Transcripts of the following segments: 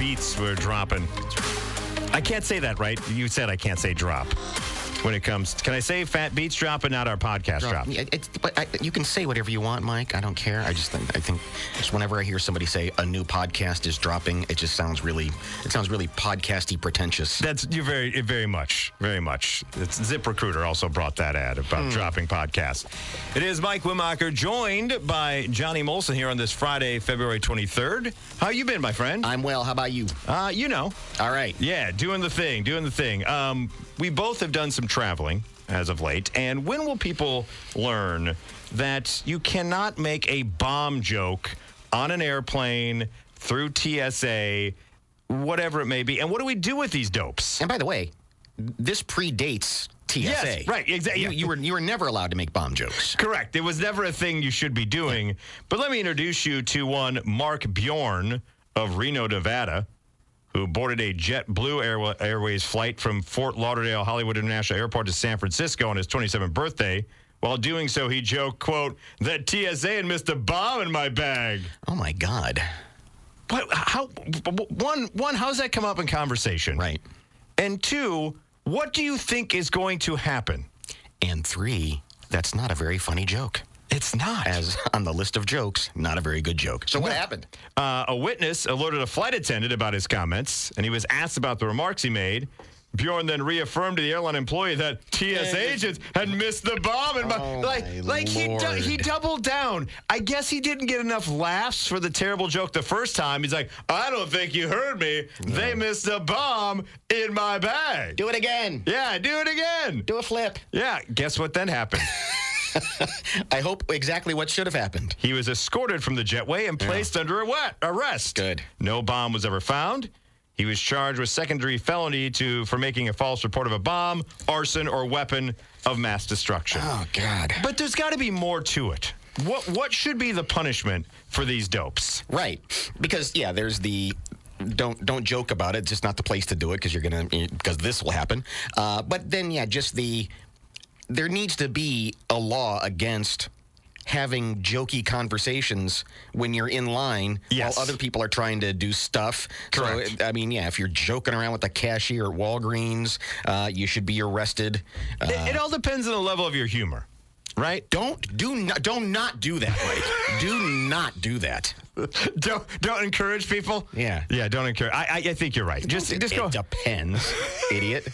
beats we're dropping. I can't say that, right? You said I can't say drop. When it comes, can I say fat beats drop and not our podcast drop? You can say whatever you want, Mike. I don't care. I think just whenever I hear somebody say a new podcast is dropping, it sounds really podcasty pretentious. You're very much. It's ZipRecruiter also brought that ad about dropping podcasts. It is Mike Wimacher joined by Johnny Molson here on this Friday, February 23rd. How you been, my friend? I'm well. How about you? All right. Yeah, doing the thing. We both have done some traveling as of late, and when will people learn that you cannot make a bomb joke on an airplane, through TSA, whatever it may be? And what do we do with these dopes? And by the way, this predates TSA. Yes, right, exactly. You were never allowed to make bomb jokes. Correct. It was never a thing you should be doing. Yeah. But let me introduce you to one Mark Bjorn of Reno, Nevada, who boarded a JetBlue Airways flight from Fort Lauderdale Hollywood International Airport to San Francisco on his 27th birthday. While doing so, he joked, quote, that TSA had missed a bomb in my bag. Oh, my God. But one, how's that come up in conversation? Right. And two, what do you think is going to happen? And three, that's not a very funny joke. It's not. As on the list of jokes, not a very good joke. So what happened? A witness alerted a flight attendant about his comments, and he was asked about the remarks he made. Bjorn then reaffirmed to the airline employee that TSA agents had missed the bomb. And he doubled down. I guess he didn't get enough laughs for the terrible joke the first time. He's like, I don't think you heard me. No. They missed a bomb in my bag. Do it again. Yeah, do it again. Do a flip. Yeah, guess what then happened? I hope exactly what should have happened. He was escorted from the jetway and placed under arrest. Good. No bomb was ever found. He was charged with second-degree felony for making a false report of a bomb, arson, or weapon of mass destruction. Oh, God. But there's got to be more to it. What should be the punishment for these dopes? Right. Because, yeah, there's the... Don't joke about it. It's just not the place to do it because this will happen. But then, yeah, there needs to be a law against having jokey conversations when you're in line while other people are trying to do stuff. Correct. So, if you're joking around with the cashier at Walgreens, you should be arrested. It all depends on the level of your humor, right? Don't not do that, Mike. Do not do that. Don't encourage people? Yeah. Yeah, don't encourage. I think you're right. Just go. It depends, idiot.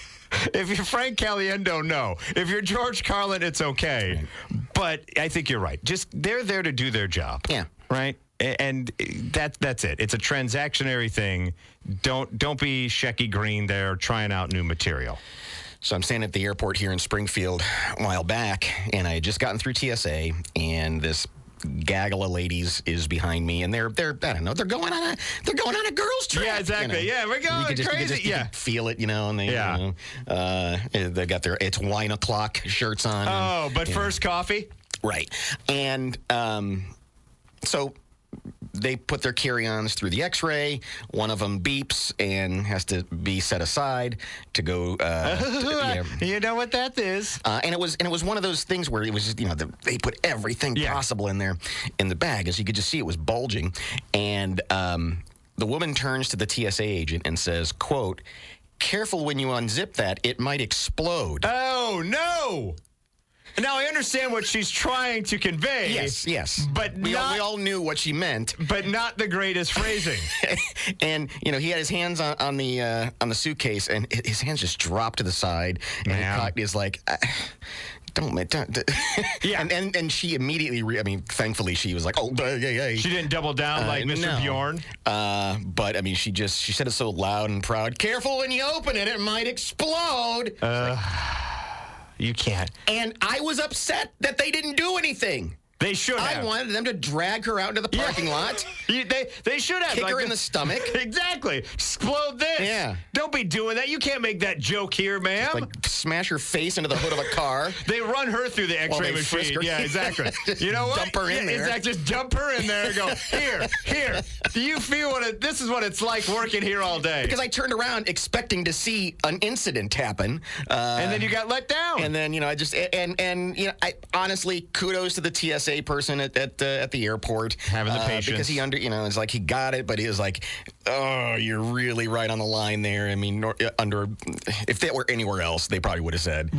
If you're Frank Caliendo, no. If you're George Carlin, it's okay. Right. But I think you're right. They're there to do their job. Yeah. Right? And that's it. It's a transactionary thing. Don't be Shecky Green there trying out new material. So I'm standing at the airport here in Springfield a while back, and I had just gotten through TSA, and this gaggle of ladies is behind me, and they're I don't know, they're going on a girls trip. Yeah, exactly. Yeah, we're going crazy. You can feel it, and they got their It's Wine O'Clock shirts on. Oh, but first coffee? Right. And so they put their carry-ons through the X-ray. One of them beeps and has to be set aside to go. You know what that is. And it was one of those things where it was just, they put everything possible in there in the bag, as you could just see it was bulging. And the woman turns to the TSA agent and says, quote, "Careful when you unzip that, it might explode." Oh no. Now, I understand what she's trying to convey. Yes. But we all knew what she meant. But not the greatest phrasing. And, he had his hands on the suitcase, and his hands just dropped to the side. And he's like, don't. Yeah. And she immediately, thankfully, she was like, oh, hey. She didn't double down like Mr. Bjorn? But, she said it so loud and proud. Careful when you open it, it might explode. You can't. And I was upset that they didn't do anything. They should have. I wanted them to drag her out into the parking lot. They should have. Kick her in the stomach. Exactly. Explode this. Yeah. Don't be doing that. You can't make that joke here, ma'am. Like smash her face into the hood of a car. They run her through the X-ray they frisk machine. her. Yeah, exactly. You know what? Dump her in there. Exactly. Just dump her in there and go, here. Do you feel this is what it's like working here all day? Because I turned around expecting to see an incident happen. And then you got let down. And then, I just, I honestly, kudos to the TSA person at the airport. Having the patience. Because it's like he got it, but he was like, oh, you're really right on the line there. I mean, if that were anywhere else, they probably would have said,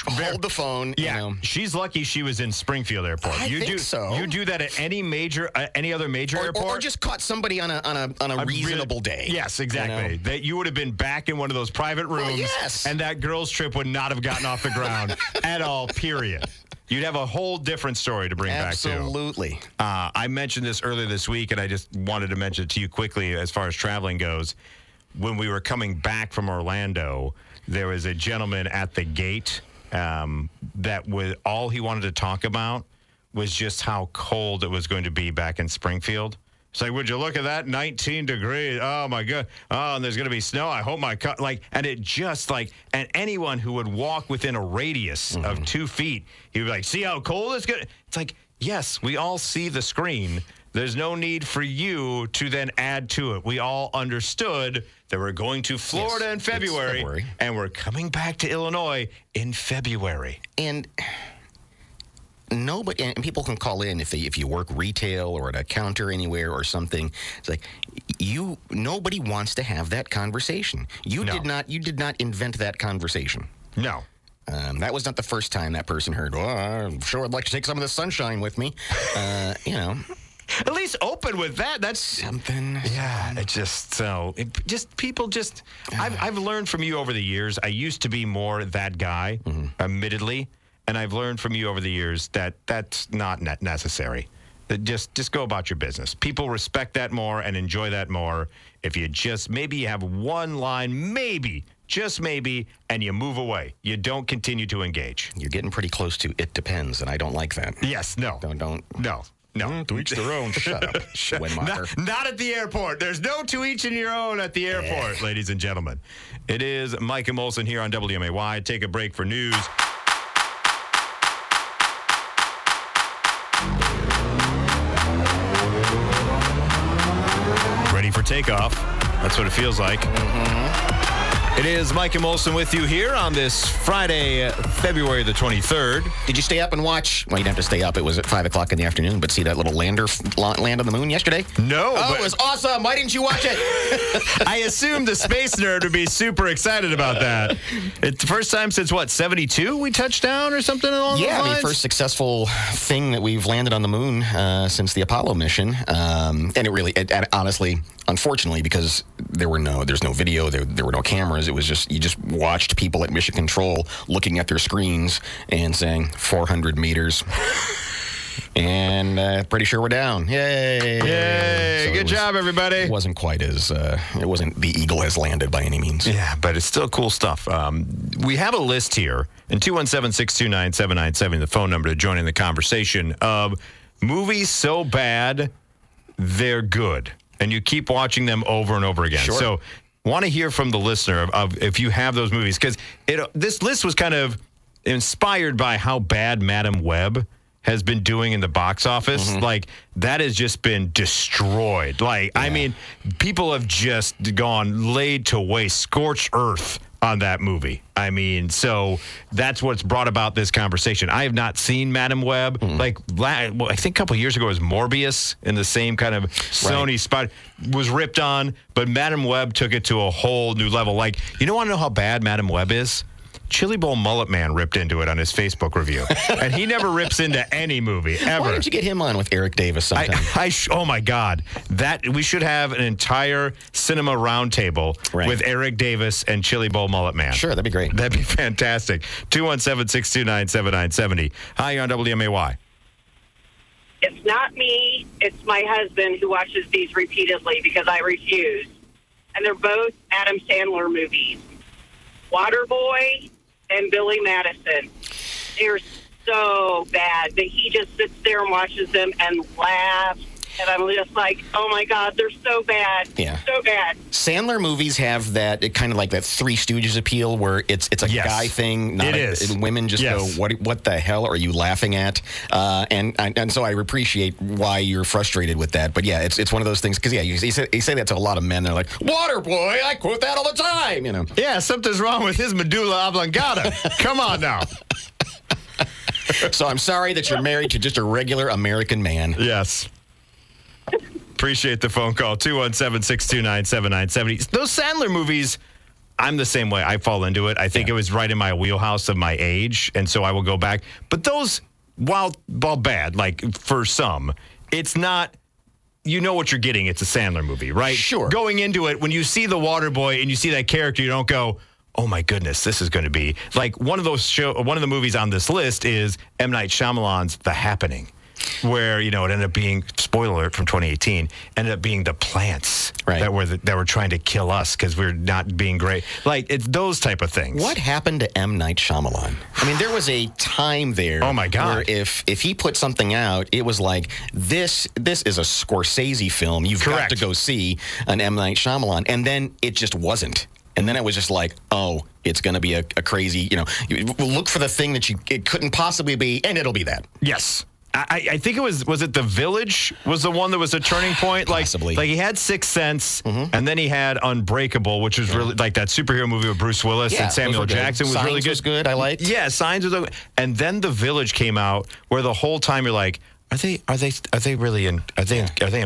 hold the phone. Yeah, she's lucky she was in Springfield Airport. I think so. You do that at any other major airport, or just caught somebody on a reasonable day. Yes, exactly. That you would have been back in one of those private rooms, and that girls' trip would not have gotten off the ground at all. Period. You'd have a whole different story to bring back to. Absolutely. I mentioned this earlier this week, and I just wanted to mention it to you quickly as far as traveling goes. When we were coming back from Orlando, there was a gentleman at the gate that was all he wanted to talk about was just how cold it was going to be back in Springfield. It's like, would you look at that? 19 degrees. Oh, my God. Oh, and there's going to be snow. I hope my car. And it just and anyone who would walk within a radius of 2 feet, he would be like, see how cold it's going to. It's like, yes, we all see the screen. There's no need for you to then add to it. We all understood that we're going to Florida in February, and we're coming back to Illinois in February. And nobody, and people can call in if you work retail or at a counter anywhere or something. It's like nobody wants to have that conversation. You did not invent that conversation. No. That was not the first time that person heard, well, I'm sure I'd like to take some of the sunshine with me. At least open with that. That's something. Yeah, I've learned from you over the years. I used to be more that guy, admittedly, and I've learned from you over the years that that's not necessary. That just go about your business. People respect that more and enjoy that more if you maybe you have one line, maybe, just maybe, and you move away. You don't continue to engage. You're getting pretty close to it depends, and I don't like that. Yes, no. Don't. No. To each their own. Shut up. Not at the airport. There's no to each in your own at the airport, ladies and gentlemen. It is Mike and Molson here on WMAY. Take a break for news. Ready for takeoff. That's what it feels like. It is Mike and Molson with you here on this Friday, February the 23rd. Did you stay up and watch? Well, you didn't have to stay up. It was at 5 o'clock in the afternoon, but see that little lander land on the moon yesterday? No. Oh, it was awesome. Why didn't you watch it? I assumed the space nerd would be super excited about that. It's the first time since, 72 we touched down or something along those lines? First successful thing that we've landed on the moon since the Apollo mission. And it honestly, unfortunately, because there's no video, there were no cameras. It was you just watched people at Mission Control looking at their screens and saying 400 meters. And pretty sure we're down. Yay. Yay. So good job, everybody. It wasn't quite as, it wasn't the Eagle has landed by any means. Yeah, but it's still cool stuff. We have a list here, and 217-629-7970, the phone number to join in the conversation, of movies so bad, they're good. And you keep watching them over and over again. Sure. So want to hear from the listener of if you have those movies, because this list was kind of inspired by how bad Madam Web has been doing in the box office. Like, that has just been destroyed. I mean, people have just laid to waste, scorched earth on that movie. I mean, so that's what's brought about this conversation. I have not seen Madam Web. I think a couple of years ago it was Morbius in the same kind of Sony spot, was ripped on, but Madam Web took it to a whole new level. Want to know how bad Madam Web is? Chili Bowl Mullet Man ripped into it on his Facebook review. And he never rips into any movie, ever. Why don't you get him on with Eric Davis sometime? Oh, my God. We should have an entire cinema roundtable with Eric Davis and Chili Bowl Mullet Man. Sure, that'd be great. That'd be fantastic. 217-629-7970. Hi, you're on WMAY. It's not me. It's my husband who watches these repeatedly because I refuse. And they're both Adam Sandler movies. Waterboy and Billy Madison. They're so bad that he just sits there and watches them and laughs And I'm just like, oh my God, they're so bad. Yeah. So bad. Sandler movies have that kind of like that Three Stooges appeal where it's a guy thing. Not it is. And women just go, what the hell are you laughing at? And so I appreciate why you're frustrated with that. But yeah, it's one of those things because you say that to a lot of men. They're like, Water Boy, I quote that all the time. Yeah, something's wrong with his medulla oblongata. Come on now. So I'm sorry that you're married to just a regular American man. Yes. Appreciate the phone call. 217-629-7970. Those Sandler movies, I'm the same way. I fall into it. I think it was right in my wheelhouse of my age, and so I will go back. But those, while bad, like for some, it's not, you know what you're getting. It's a Sandler movie, right? Sure. Going into it, when you see the water boy and you see that character, you don't go, oh my goodness, this is going to be like one of the movies on this list is M. Night Shyamalan's The Happening, where it ended up being, spoiler alert from 2018, ended up being the plants that were trying to kill us because we're not being great. Like it's those type of things. What happened to M. Night Shyamalan? I mean, there was a time there. Oh my God! Where if he put something out, it was like this is a Scorsese film. You've got to go see an M. Night Shyamalan, and then it just wasn't. And then it was just like, oh, it's going to be a crazy, you look for the thing that it couldn't possibly be, and it'll be that. Yes. I think it was it The Village was the one that was a turning point? Possibly. Like he had Sixth Sense, and then he had Unbreakable, which was really like that superhero movie with Bruce Willis and Samuel Jackson was really good. Was good. I liked. Yeah, Signs was okay. And then The Village came out, where the whole time you're like, Are they really in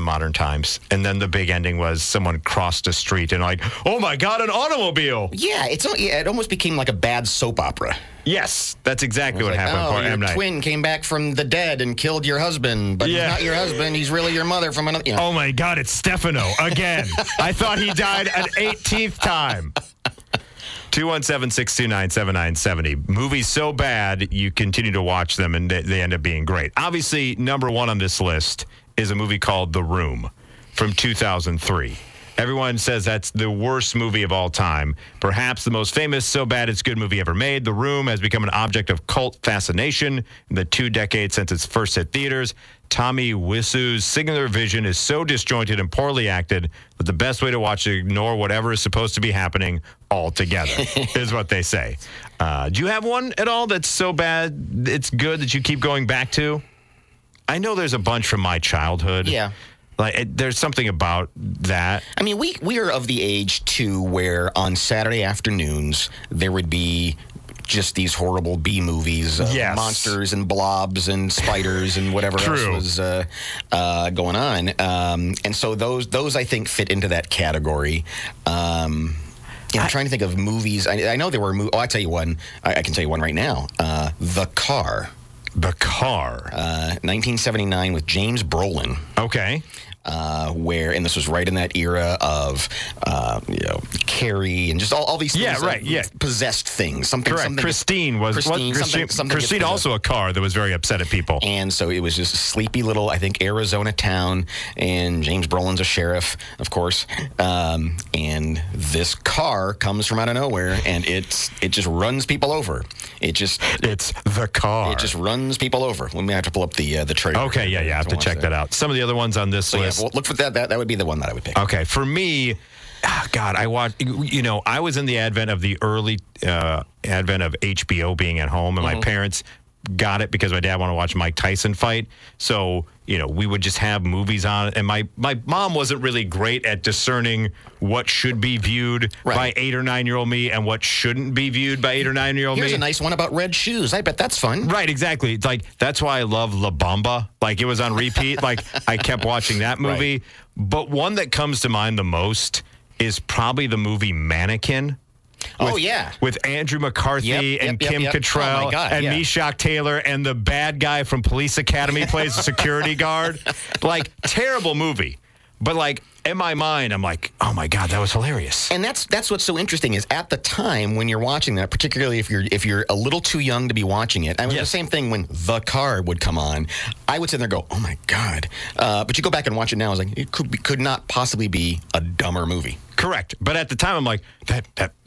modern times? And then the big ending was someone crossed a street and like, oh my God, an automobile. Yeah, it almost became like a bad soap opera. Yes, that's exactly what happened. Oh, your twin came back from the dead and killed your husband, but he's not your husband. He's really your mother from another. Oh my God, it's Stefano again. I thought he died an 18th time. 217-629-7970. Movies so bad, you continue to watch them, and they end up being great. Obviously, number one on this list is a movie called The Room from 2003. Everyone says that's the worst movie of all time. Perhaps the most famous, so bad it's good movie ever made. The Room has become an object of cult fascination in the 2 decades since its first hit theaters. Tommy Wiseau's singular vision is so disjointed and poorly acted that the best way to watch it is ignore whatever is supposed to be happening altogether, is what they say. Do you have one at all that's so bad it's good that you keep going back to? I know there's a bunch from my childhood. Yeah. There's something about that. I mean, we are of the age, too, where on Saturday afternoons, there would be just these horrible B movies of monsters and blobs and spiders and whatever else was going on. And so those, I think, fit into that category. I'm trying to think of movies. I know there were movies. Oh, I tell you one. I can tell you one right now. The Car. The Car. 1979 with James Brolin. Okay. And this was right in that era of, Carrie and just all these things. Possessed things. Something. Christine was Christine also a car that was very upset at people. And so it was just a sleepy little, I think, Arizona town, and James Brolin's a sheriff, of course. And this car comes from out of nowhere, and it just runs people over. It's the car. It just runs people over. Let me have to pull up the trailer. Okay, yeah, I have to check that out. Some of the other ones on this list. Yeah, well, look for that. That would be the one that I would pick. Okay, for me, God, I watched. I was in the advent of the early advent of HBO being at home, and my parents got it because my dad wanted to watch Mike Tyson fight. So we would just have movies on, and my mom wasn't really great at discerning what should be viewed by 8 or 9-year-old me and what shouldn't be viewed by 8 or 9-year-old me. Here's a nice one about red shoes. I bet that's fun. Right, exactly. It's like that's why I love La Bamba. Like it was on repeat. Like I kept watching that movie. Right. But one that comes to mind the most is probably the movie Mannequin. With Andrew McCarthy and Kim Cattrall and Meshack Taylor, and the bad guy from Police Academy plays a security guard. Like, terrible movie. But, like, in my mind, I'm like, oh my God, that was hilarious. And that's what's so interesting is at the time when you're watching that, particularly if you're a little too young to be watching it. I mean, Yes. the same thing when The Car would come on. I would sit there and go, oh my God. But you go back and watch it now, I was like, it could not possibly be a dumber movie. Correct. But at the time, I'm like, that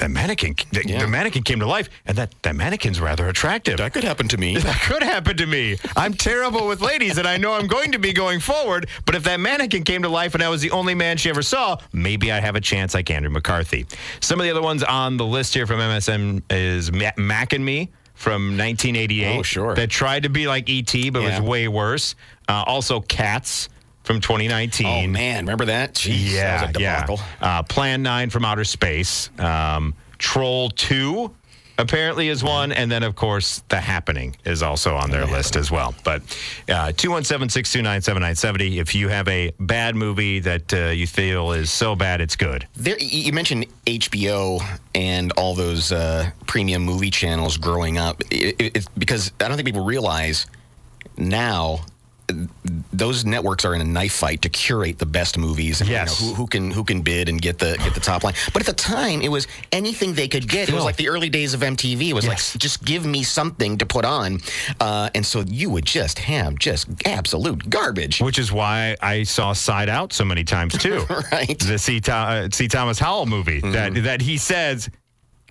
mannequin, the mannequin came to life, and that mannequin's rather attractive. That could happen to me. That could happen to me. I'm terrible with ladies, and I know I'm going to be going forward. But if that mannequin came to life and I was the only man she ever saw, maybe I have a chance like Andrew McCarthy. Some of the other ones on the list here from MSN is Mac and Me from 1988. Oh, sure. That tried to be like E.T., but was way worse. Also, Cats from 2019. Oh, man. Remember that? Jeez, that was a debacle. Plan 9 from Outer Space. Troll 2 apparently is one. And then, of course, The Happening is also on their list as well. But 217-629-7970, if you have a bad movie that you feel is so bad it's good. You mentioned HBO and all those premium movie channels growing up. It's because I don't think people realize now those networks are in a knife fight to curate the best movies. And, Yes. who can bid and get the top line. But at the time, it was anything they could get. It was like the early days of MTV. It was like, just give me something to put on. And so you would just have absolute garbage. Which is why I saw Side Out so many times, too. Right. The C. Thomas Howell movie that he says,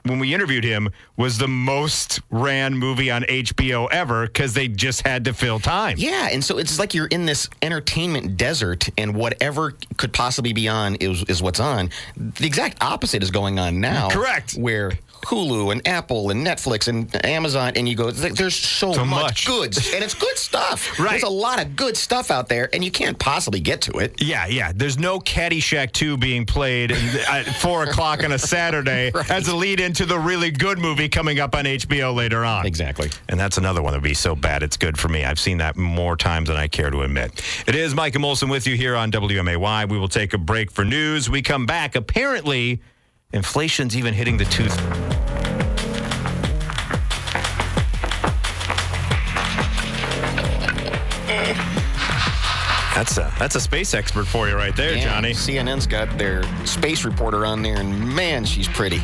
when we interviewed him, was the most ran movie on HBO ever because they just had to fill time. Yeah, and so it's like you're in this entertainment desert, and whatever could possibly be on is what's on. The exact opposite is going on now. Correct. Where Hulu and Apple and Netflix and Amazon, and you go, there's so much goods, and it's good stuff. Right. There's a lot of good stuff out there, and you can't possibly get to it. Yeah. There's no Caddyshack 2 being played at 4 o'clock on a Saturday as a lead into the really good movie coming up on HBO later on. Exactly. And that's another one that would be so bad it's good for me. I've seen that more times than I care to admit. It is Mike and Molson with you here on WMAY. We will take a break for news. We come back. Apparently, inflation's even hitting the tooth. That's a space expert for you right there, Johnny. CNN's got their space reporter on there, and man, she's pretty.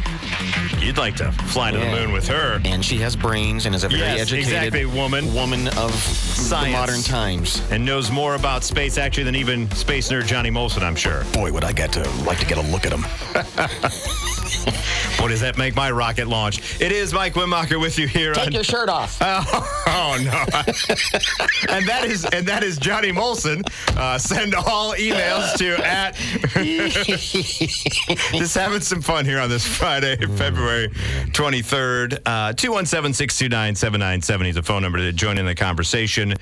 You'd like to fly to the moon with her. And she has brains and is a very educated woman of science, the modern times. And knows more about space, actually, than even space nerd Johnny Molson, I'm sure. Boy, would I like to get a look at him. Boy, does that make my rocket launch. It is Mike Wimmacher with you here. Take your shirt off. Oh no. and that is Johnny Molson. Send all emails to at just having some fun here on this Friday, February 23rd. 217-629-7970 is the phone number to join in the conversation.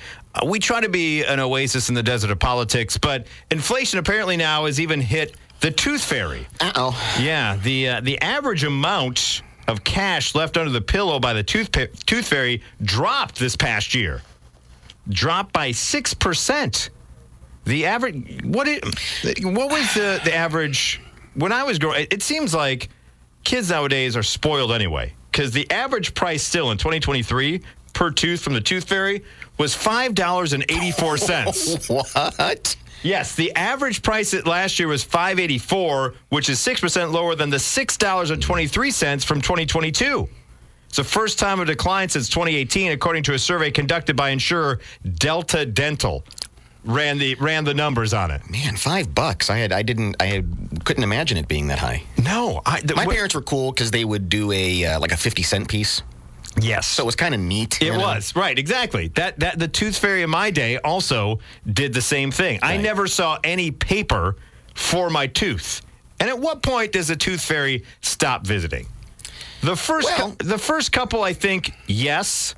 We try to be an oasis in the desert of politics, but inflation apparently now has even hit the Tooth Fairy. Uh-oh. Yeah, the average amount of cash left under the pillow by the Tooth Fairy dropped this past year. Dropped by 6%. The average, what was the average, when I was growing, it seems like kids nowadays are spoiled anyway, because the average price still in 2023 per tooth from the Tooth Fairy was $5.84. What? Yes, the average price last year was $5.84, which is 6% lower than the $6.23 from 2022. It's the first time of decline since 2018, according to a survey conducted by insurer Delta Dental. Ran the numbers on it. Man, $5. I couldn't imagine it being that high. No, my parents were cool because they would do a 50-cent piece. Yes. So it was kind of neat. It was. Right, exactly. That the Tooth Fairy in my day also did the same thing. Right. I never saw any paper for my tooth. And at what point does the Tooth Fairy stop visiting? The first couple, I think, yes.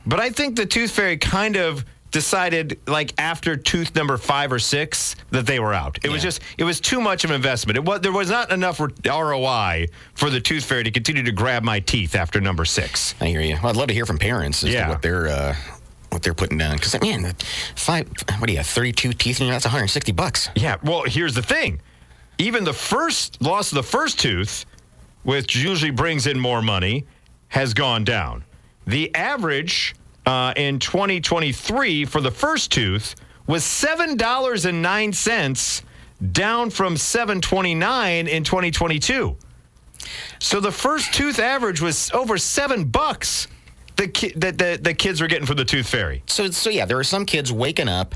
But I think the Tooth Fairy kind of decided, like, after tooth number 5 or 6 that they were out. It was too much of an investment. There was not enough ROI for the Tooth Fairy to continue to grab my teeth after number 6. I hear you. Well, I'd love to hear from parents as to what they're putting down. Because, man, 32 teeth in your, that's $160. Yeah, well, here's the thing. Even the first loss of the first tooth, which usually brings in more money, has gone down. The average in 2023 for the first tooth was $7.09. down from $7.29 in 2022. So the first tooth average was over $7 the kids were getting from the Tooth Fairy. So yeah, there are some kids waking up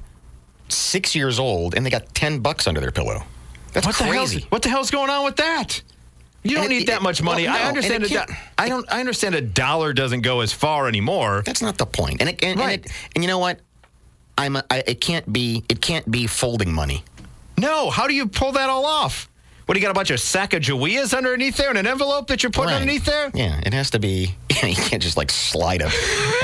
6 years old and they got $10 under their pillow. That's crazy. What the hell's going on with that? You don't need that much money. Well, no, I understand. I understand $1 doesn't go as far anymore. That's not the point. And you know what? It can't be folding money. No. How do you pull that all off? What, do you got a bunch of Sacagaweas underneath there in an envelope that you're putting underneath there? Yeah, it has to be. You can't just like slide a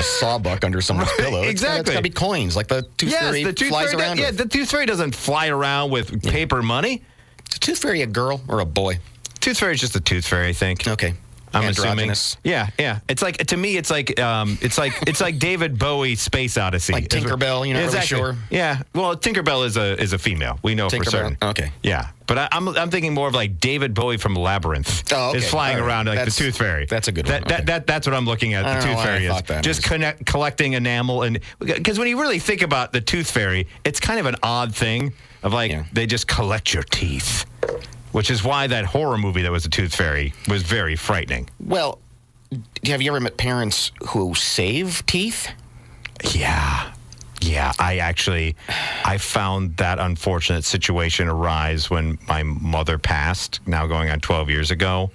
sawbuck under someone's pillow. Exactly. It's got to be coins, like the Tooth Fairy flies around with. Yeah, the Tooth Fairy doesn't fly around with paper money. Is a Tooth Fairy a girl or a boy? Tooth Fairy is just a Tooth Fairy, I think. Okay. I'm assuming. Yeah. It's like, to me, it's like David Bowie Space Odyssey. Like Tinkerbell, you're not really sure. Yeah. Well, Tinkerbell is a female. We know for certain. Okay. Yeah. But I'm thinking more of like David Bowie from Labyrinth is flying around like the Tooth Fairy. That's a good one. That's what I'm looking at. The Tooth Fairy is just collecting enamel, and because when you really think about the Tooth Fairy, it's kind of an odd thing of they just collect your teeth. Which is why that horror movie that was The Tooth Fairy was very frightening. Well, have you ever met parents who save teeth? Yeah. I found that unfortunate situation arise when my mother passed, now going on 12 years ago.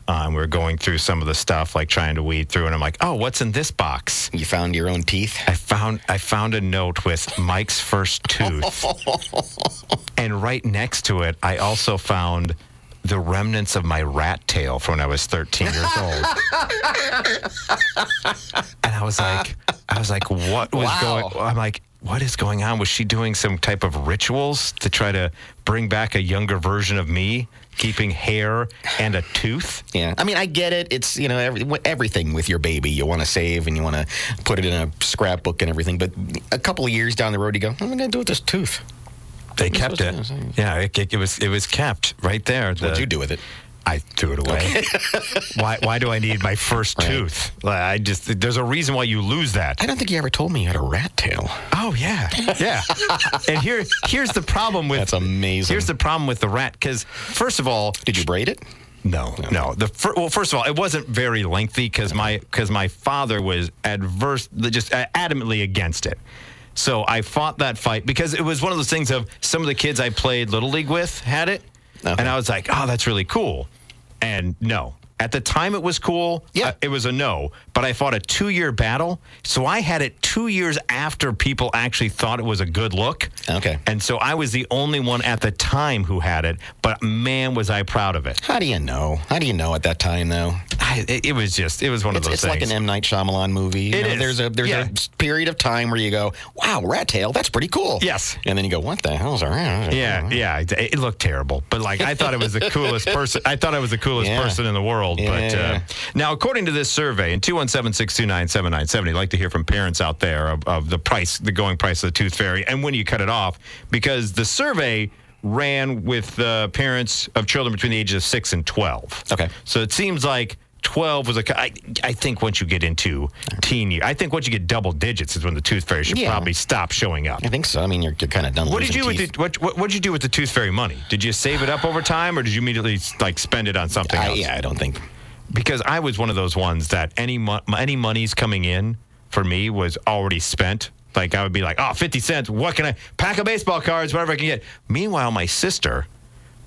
We were going through some of the stuff, like trying to weed through, and I'm like, oh, what's in this box? You found your own teeth? I found a note with Mike's first tooth. And right next to it, I also found the remnants of my rat tail from when I was 13 years old. And I was like, what was going on? I'm like, what is going on? Was she doing some type of rituals to try to bring back a younger version of me, keeping hair and a tooth? Yeah. I mean, I get it. It's, everything with your baby you want to save and you want to put it in a scrapbook and everything. But a couple of years down the road, you go, what am I going to do with this tooth? They kept it. Yeah, it was kept right there. What'd you do with it? I threw it away. Okay. Why do I need my first tooth? There's a reason why you lose that. I don't think you ever told me you had a rat tail. Oh yeah. And here's the problem with. That's amazing. Here's the problem with the rat, because first of all, did you braid it? No. Well, first of all, it wasn't very lengthy because my father was adamantly against it. So I fought that fight because it was one of those things of some of the kids I played Little League with had it. Okay. And I was like, oh, that's really cool. And no. At the time, it was cool. Yeah. It was a no. But I fought a 2-year battle. So I had it 2 years after people actually thought it was a good look. Okay. And so I was the only one at the time who had it. But man, was I proud of it. How do you know? How do you know at that time, though? It was one of those things. It's like an M. Night Shyamalan movie. It is. There's a period of time where you go, wow, rat tail, that's pretty cool. Yes. And then you go, what the hell's around? Yeah. It looked terrible. But I thought it was the coolest person. I thought I was the coolest person in the world. Yeah. But now, according to this survey, in 217-629-7970, I'd like to hear from parents out there of the going price of the Tooth Fairy and when you cut it off, because the survey ran with parents of children between the ages of 6 and 12. Okay. So it seems like 12 was I think once you get into teen year, I think once you get double digits is when the Tooth Fairy should probably stop showing up. I think so. I mean, you're kind of done. What did you do with the Tooth Fairy money? Did you save it up over time, or did you immediately spend it on something else? Yeah, I don't think. Because I was one of those ones that any money's coming in for me was already spent. Like I would be like, 50 cents. What can I pack of baseball cards, whatever I can get. Meanwhile, my sister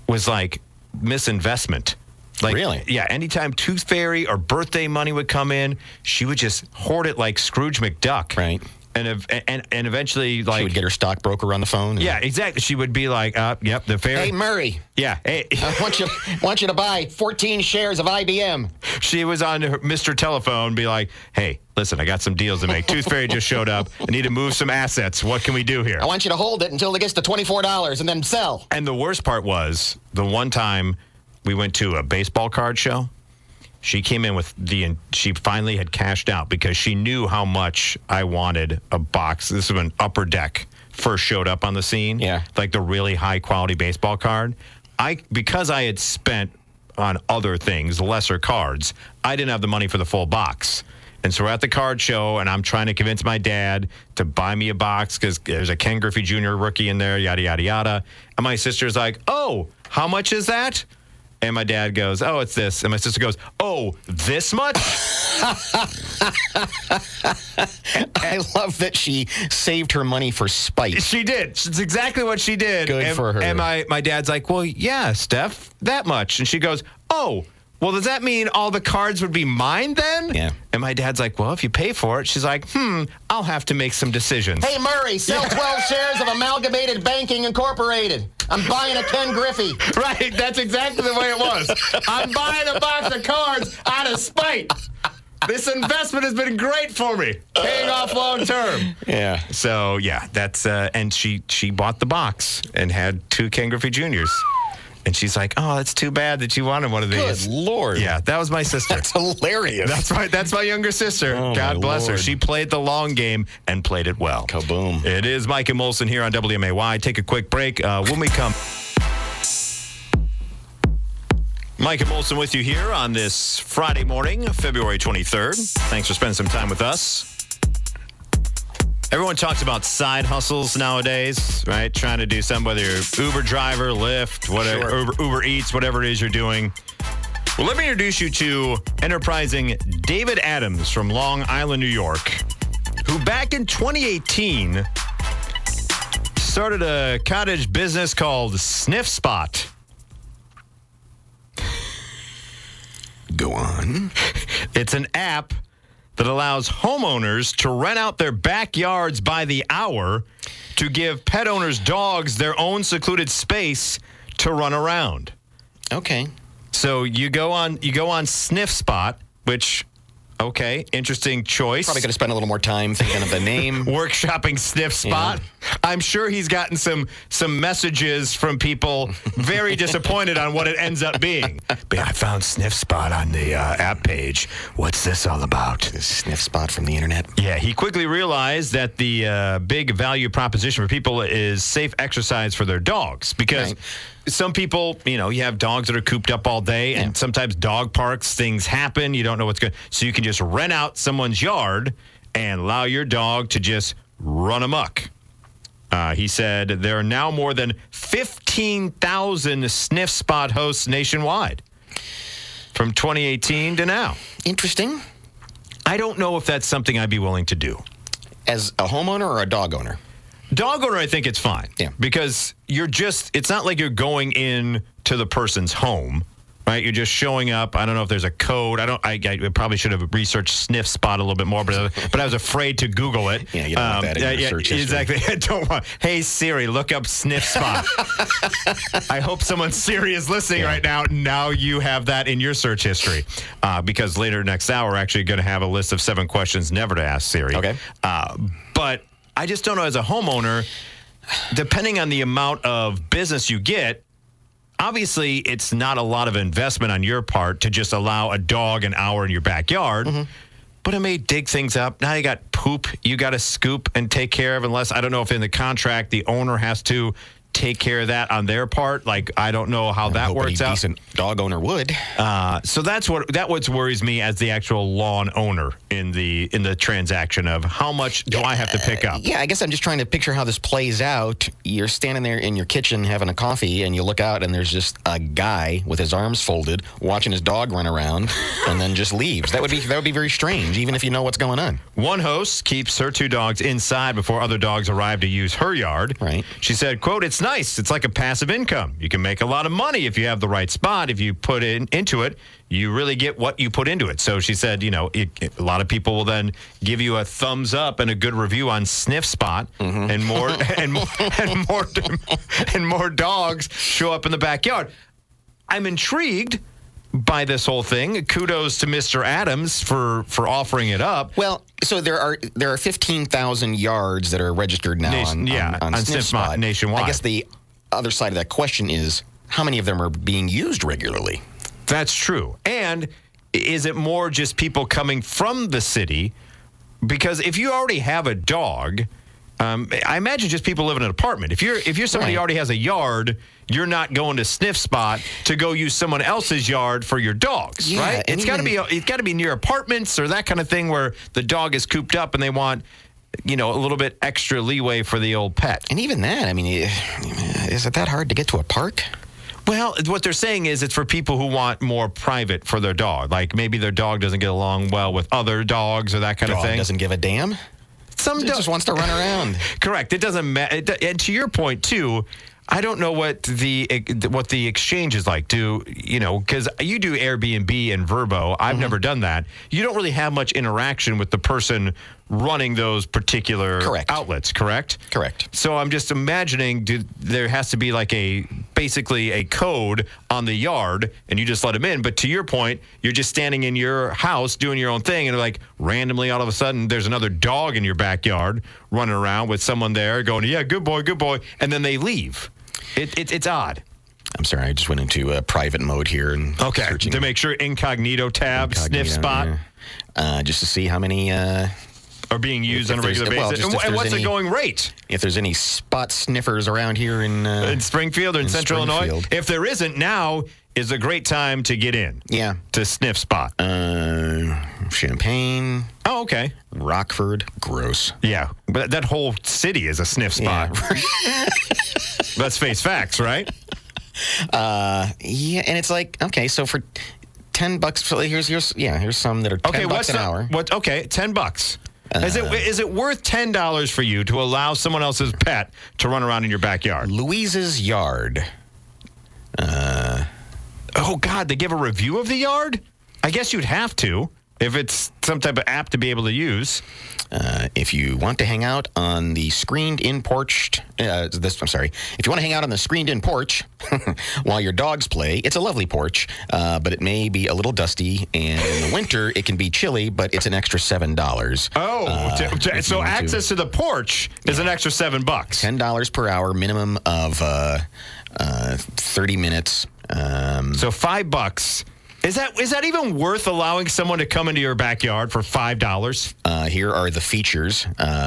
was like misinvestment. Like, really? Yeah. Anytime Tooth Fairy or birthday money would come in, she would just hoard it like Scrooge McDuck. Right. And eventually, like, she would get her stockbroker on the phone. Yeah, exactly. She would be like, "Yep, the fairy." Hey, Murray. Yeah. Hey, I want you to buy 14 shares of IBM. She was on her Mr. Telephone, be like, "Hey, listen, I got some deals to make. Tooth Fairy just showed up. I need to move some assets. What can we do here?" I want you to hold it until it gets to $24 and then sell. And the worst part was the one time we went to a baseball card show. She came in she finally had cashed out because she knew how much I wanted a box. This is when Upper Deck first showed up on the scene. Yeah. Like the really high quality baseball card. Because I had spent on other things, lesser cards, I didn't have the money for the full box. And so we're at the card show, and I'm trying to convince my dad to buy me a box because there's a Ken Griffey Jr. rookie in there, yada, yada, yada. And my sister's like, oh, how much is that? And my dad goes, oh, it's this. And my sister goes, oh, this much? I love that she saved her money for spite. She did. It's exactly what she did. Good for her. And my dad's like, well, yeah, Steph, that much. And she goes, oh, well, does that mean all the cards would be mine then? Yeah. And my dad's like, well, if you pay for it. She's like, I'll have to make some decisions. Hey, Murray, sell 12 shares of Amalgamated Banking Incorporated. I'm buying a Ken Griffey. Right, that's exactly the way it was. I'm buying a box of cards out of spite. This investment has been great for me, paying off long term. Yeah. So, yeah, that's, and she bought the box and had 2 Ken Griffey Juniors. And she's like, oh, that's too bad that you wanted one of these. Good Lord. Yeah, that was my sister. That's hilarious. That's right. That's my younger sister. Oh, God bless her. Lord. She played the long game and played it well. Kaboom. It is Mike and Molson here on WMAY. Take a quick break. When we come, Mike and Molson with you here on this Friday morning, February 23rd. Thanks for spending some time with us. Everyone talks about side hustles nowadays, right? Trying to do something, whether you're Uber driver, Lyft, whatever, Sure. Uber Eats, whatever it is you're doing. Well, let me introduce you to enterprising David Adams from Long Island, New York, who back in 2018 started a cottage business called Sniff Spot. Go on. It's an app that allows homeowners to rent out their backyards by the hour to give pet owners' dogs their own secluded space to run around. Okay. So you go on Sniff Spot, which, okay, interesting choice. Probably going to spend a little more time thinking of the name. Workshopping Sniff Spot. Yeah. I'm sure he's gotten some messages from people very disappointed on what it ends up being. But I found Sniff Spot on the app page. What's this all about? This Sniff Spot from the internet. Yeah, he quickly realized that the big value proposition for people is safe exercise for their dogs because some people, you have dogs that are cooped up all day, and sometimes dog parks, things happen. You don't know what's going on. So you can just rent out someone's yard and allow your dog to just run amok. He said there are now more than 15,000 Sniff Spot hosts nationwide from 2018 to now. Interesting. I don't know if that's something I'd be willing to do. As a homeowner or a dog owner? Dog owner, I think it's fine. Yeah. Because it's not like you're going in to the person's home, right? You're just showing up. I don't know if there's a code. I probably should have researched Sniff Spot a little bit more, but I was afraid to Google it. Yeah, you don't want that in your search history. Exactly. I don't want. Hey, Siri, look up Sniff Spot. I hope someone Siri is listening right now. Now you have that in your search history. Because later next hour, we're actually going to have a list of 7 questions never to ask Siri. Okay. But I just don't know, as a homeowner, depending on the amount of business you get, obviously it's not a lot of investment on your part to just allow a dog an hour in your backyard. Mm-hmm. But it may dig things up. Now you got poop you got to scoop and take care of, unless, I don't know if in the contract the owner has to take care of that on their part. Like, I don't know how that works out. A decent dog owner would. So that's what worries me as the actual lawn owner in the transaction of how much do I have to pick up? Yeah, I guess I'm just trying to picture how this plays out. You're standing there in your kitchen having a coffee, and you look out, and there's just a guy with his arms folded watching his dog run around, and then just leaves. That would be very strange, even if you know what's going on. One host keeps her 2 dogs inside before other dogs arrive to use her yard. Right. She said, quote, "It's nice. It's like a passive income. You can make a lot of money if you have the right spot. If you put into it, you really get what you put into it." So she said, a lot of people will then give you a thumbs up and a good review on Sniff Spot, and more and more dogs show up in the backyard. I'm intrigued by this whole thing. Kudos to Mr. Adams for offering it up. Well, so there are 15,000 yards that are registered now on Sniff Spot nationwide. I guess the other side of that question is, how many of them are being used regularly? That's true. And is it more just people coming from the city? Because if you already have a dog I imagine just people living in an apartment. If you're somebody who already has a yard, you're not going to Sniff Spot to go use someone else's yard for your dogs, right? It's got to be near apartments or that kind of thing where the dog is cooped up and they want, a little bit extra leeway for the old pet. And even that, is it that hard to get to a park? Well, what they're saying is it's for people who want more private for their dog. Like maybe their dog doesn't get along well with other dogs or that kind of thing. Doesn't give a damn? Some just wants to run around. Correct. It doesn't matter. And to your point, too, I don't know what the exchange is like. Because you do Airbnb and Vrbo. I've never done that. You don't really have much interaction with the person running those particular outlets, correct? Correct. So I'm just imagining there has to be like basically a code on the yard, and you just let them in. But to your point, you're just standing in your house doing your own thing, and like randomly all of a sudden there's another dog in your backyard running around with someone there going, yeah, good boy, and then they leave. It's odd. I'm sorry, I just went into private mode here and searching. To make sure incognito tab, Sniff Spot. Just to see how many are being used on a regular basis. And what's the going rate? If there's any spot sniffers around here in Springfield or in Central Illinois. If there isn't, now is a great time to get in. Yeah. To Sniff Spot. Champaign. Oh, okay. Rockford. Gross. Yeah. But that whole city is a sniff spot. Yeah. Let's face facts, right? Yeah, and it's like, okay, so for $10, so here's some that are $10 an hour. $10. Is it worth $10 for you to allow someone else's pet to run around in your backyard? Louise's Yard. Oh, God, they give a review of the yard? I guess you'd have to if it's some type of app to be able to use. If you want to hang out on the screened-in porch, if you want to hang out on the screened-in porch while your dogs play, it's a lovely porch, but it may be a little dusty, and in the winter it can be chilly, but it's an extra $7. Oh, so access to the porch is an extra $7. $10 per hour, minimum of 30 minutes. So $5. Is that even worth allowing someone to come into your backyard for $5? Here are the features.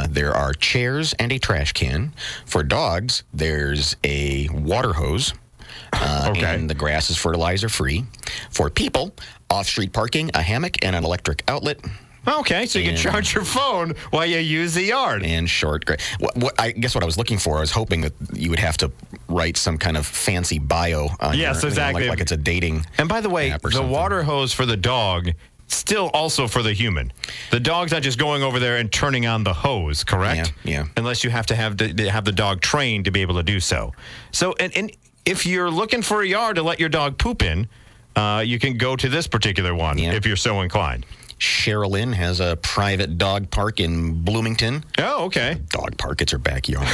There are chairs and a trash can. For dogs, there's a water hose. And the grass is fertilizer free. For people, off-street parking, a hammock, and an electric outlet. Okay, so you can charge your phone while you use the yard. And short grass. I guess what I was looking for, I was hoping that you would have to write some kind of fancy bio on exactly. Like it's a dating. And by the way, the something. Water hose for the dog, still also for the human. The dog's not just going over there and turning on the hose, correct? Yeah. Unless you have to have the dog trained to be able to do so. So, and if you're looking for a yard to let your dog poop in, you can go to this particular one if you're so inclined. Sherilyn has a private dog park in Bloomington. Oh, okay. Dog park, it's her backyard.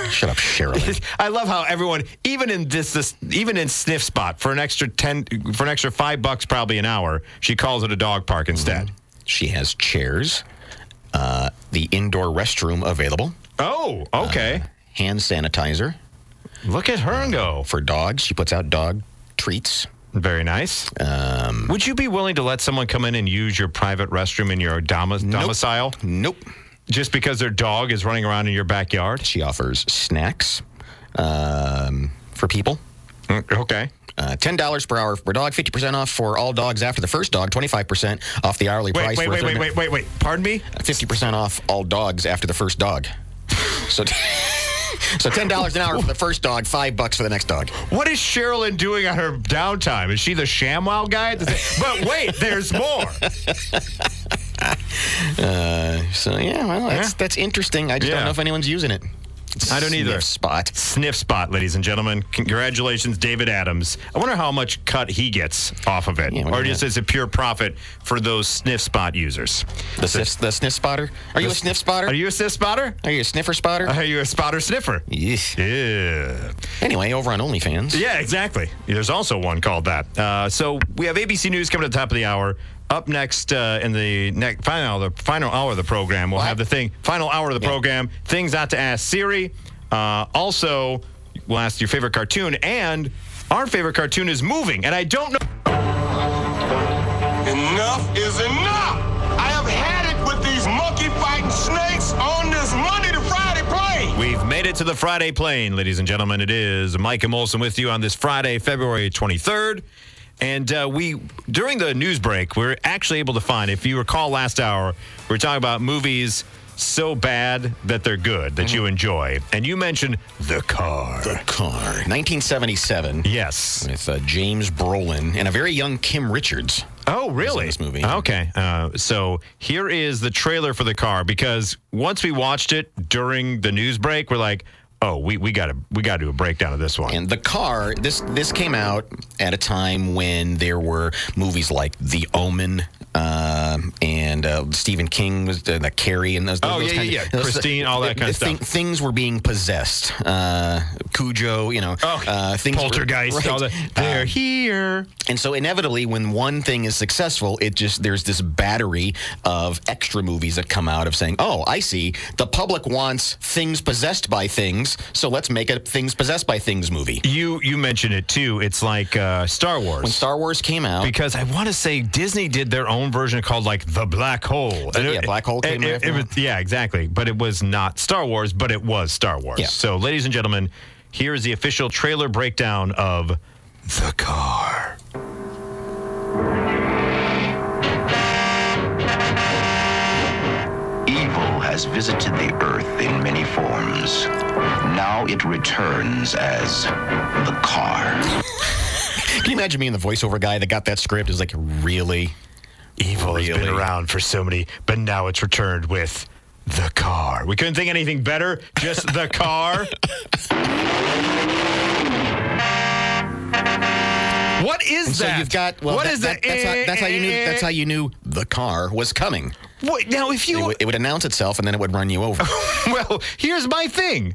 Shut up, Sherilyn. I love how everyone, even in Sniff Spot, for an extra $5 probably an hour, she calls it a dog park instead. She has chairs, the indoor restroom available. Oh, okay. Hand sanitizer. Look at her go. For dogs, she puts out dog treats. Very nice. Would you be willing to let someone come in and use your private restroom in your domicile? Nope. Just because their dog is running around in your backyard? She offers snacks for people. Okay. $10 per hour for dog, 50% off for all dogs after the first dog, 25% off the hourly price. Wait. Pardon me? 50% off all dogs after the first dog. So $10 an hour for the first dog, $5 for the next dog. What is Sherilyn doing on her downtime? Is she the ShamWow guy? But wait, there's more. That's interesting. I just don't know if anyone's using it. I don't either. Sniff Spot, ladies and gentlemen. Congratulations, David Adams. I wonder how much cut he gets off of it. Or just is it pure profit for those Sniff Spot users? The Sniff Spotter? Are you a Sniff Spotter? Are you a Sniff Spotter? Are you a Sniffer Spotter? Are you a Spotter Sniffer? Yes. Yeah. Anyway, over on OnlyFans. Yeah, exactly. There's also one called that. So we have ABC News coming at the top of the hour. Up next in the final hour of the program, we'll have the final hour of the program, things not to ask Siri. Also, we'll ask your favorite cartoon, and our favorite cartoon is moving, and I don't know. Enough is enough. I have had it with these monkey fighting snakes on this Monday to Friday play. made it to the Friday plane, ladies and gentlemen. It is Mike and Molson with you on this Friday, February 23rd. And during the news break, we were actually able to find, if you recall last hour, we were talking about movies so bad that they're good, that you enjoy. And you mentioned The Car. The Car. 1977. Yes. With James Brolin and a very young Kim Richards. Oh, really? This movie. Okay. So here is the trailer for The Car, because once we watched it during the news break, we're like, oh, we got to do a breakdown of this one. And The Car, this came out at a time when there were movies like The Omen, and Stephen King was the Carrie, and those. Oh, those yeah. Christine, all that kind of stuff. Things were being possessed. Cujo, things. Poltergeist, right. all that. They're here. And so inevitably, when one thing is successful, there's this battery of extra movies that come out of saying, oh, I see, the public wants things possessed by things, so let's make a things possessed by things movie. You mentioned it too. It's like Star Wars. When Star Wars came out, because I want to say Disney did their own version called like The Black Hole. Black Hole came out. Yeah, exactly. But it was not Star Wars, but it was Star Wars. Yeah. So, ladies and gentlemen, here is the official trailer breakdown of The Car. Evil has visited the earth in many forms. Now it returns as the Car. Can you imagine being the voiceover guy that got that script? Is like, really? Evil has been around for so many, but now it's returned with The Car. We couldn't think anything better. Just The Car. What is so that? You've got what is that? That's how you knew. That's how you knew The Car was coming. What, now, if you it would announce itself and then it would run you over. Well, here's my thing: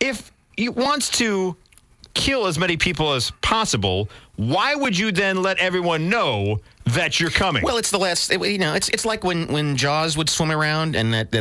if it wants to kill as many people as possible, why would you then let everyone know that you're coming? Well, it's the last. It's like when Jaws would swim around and that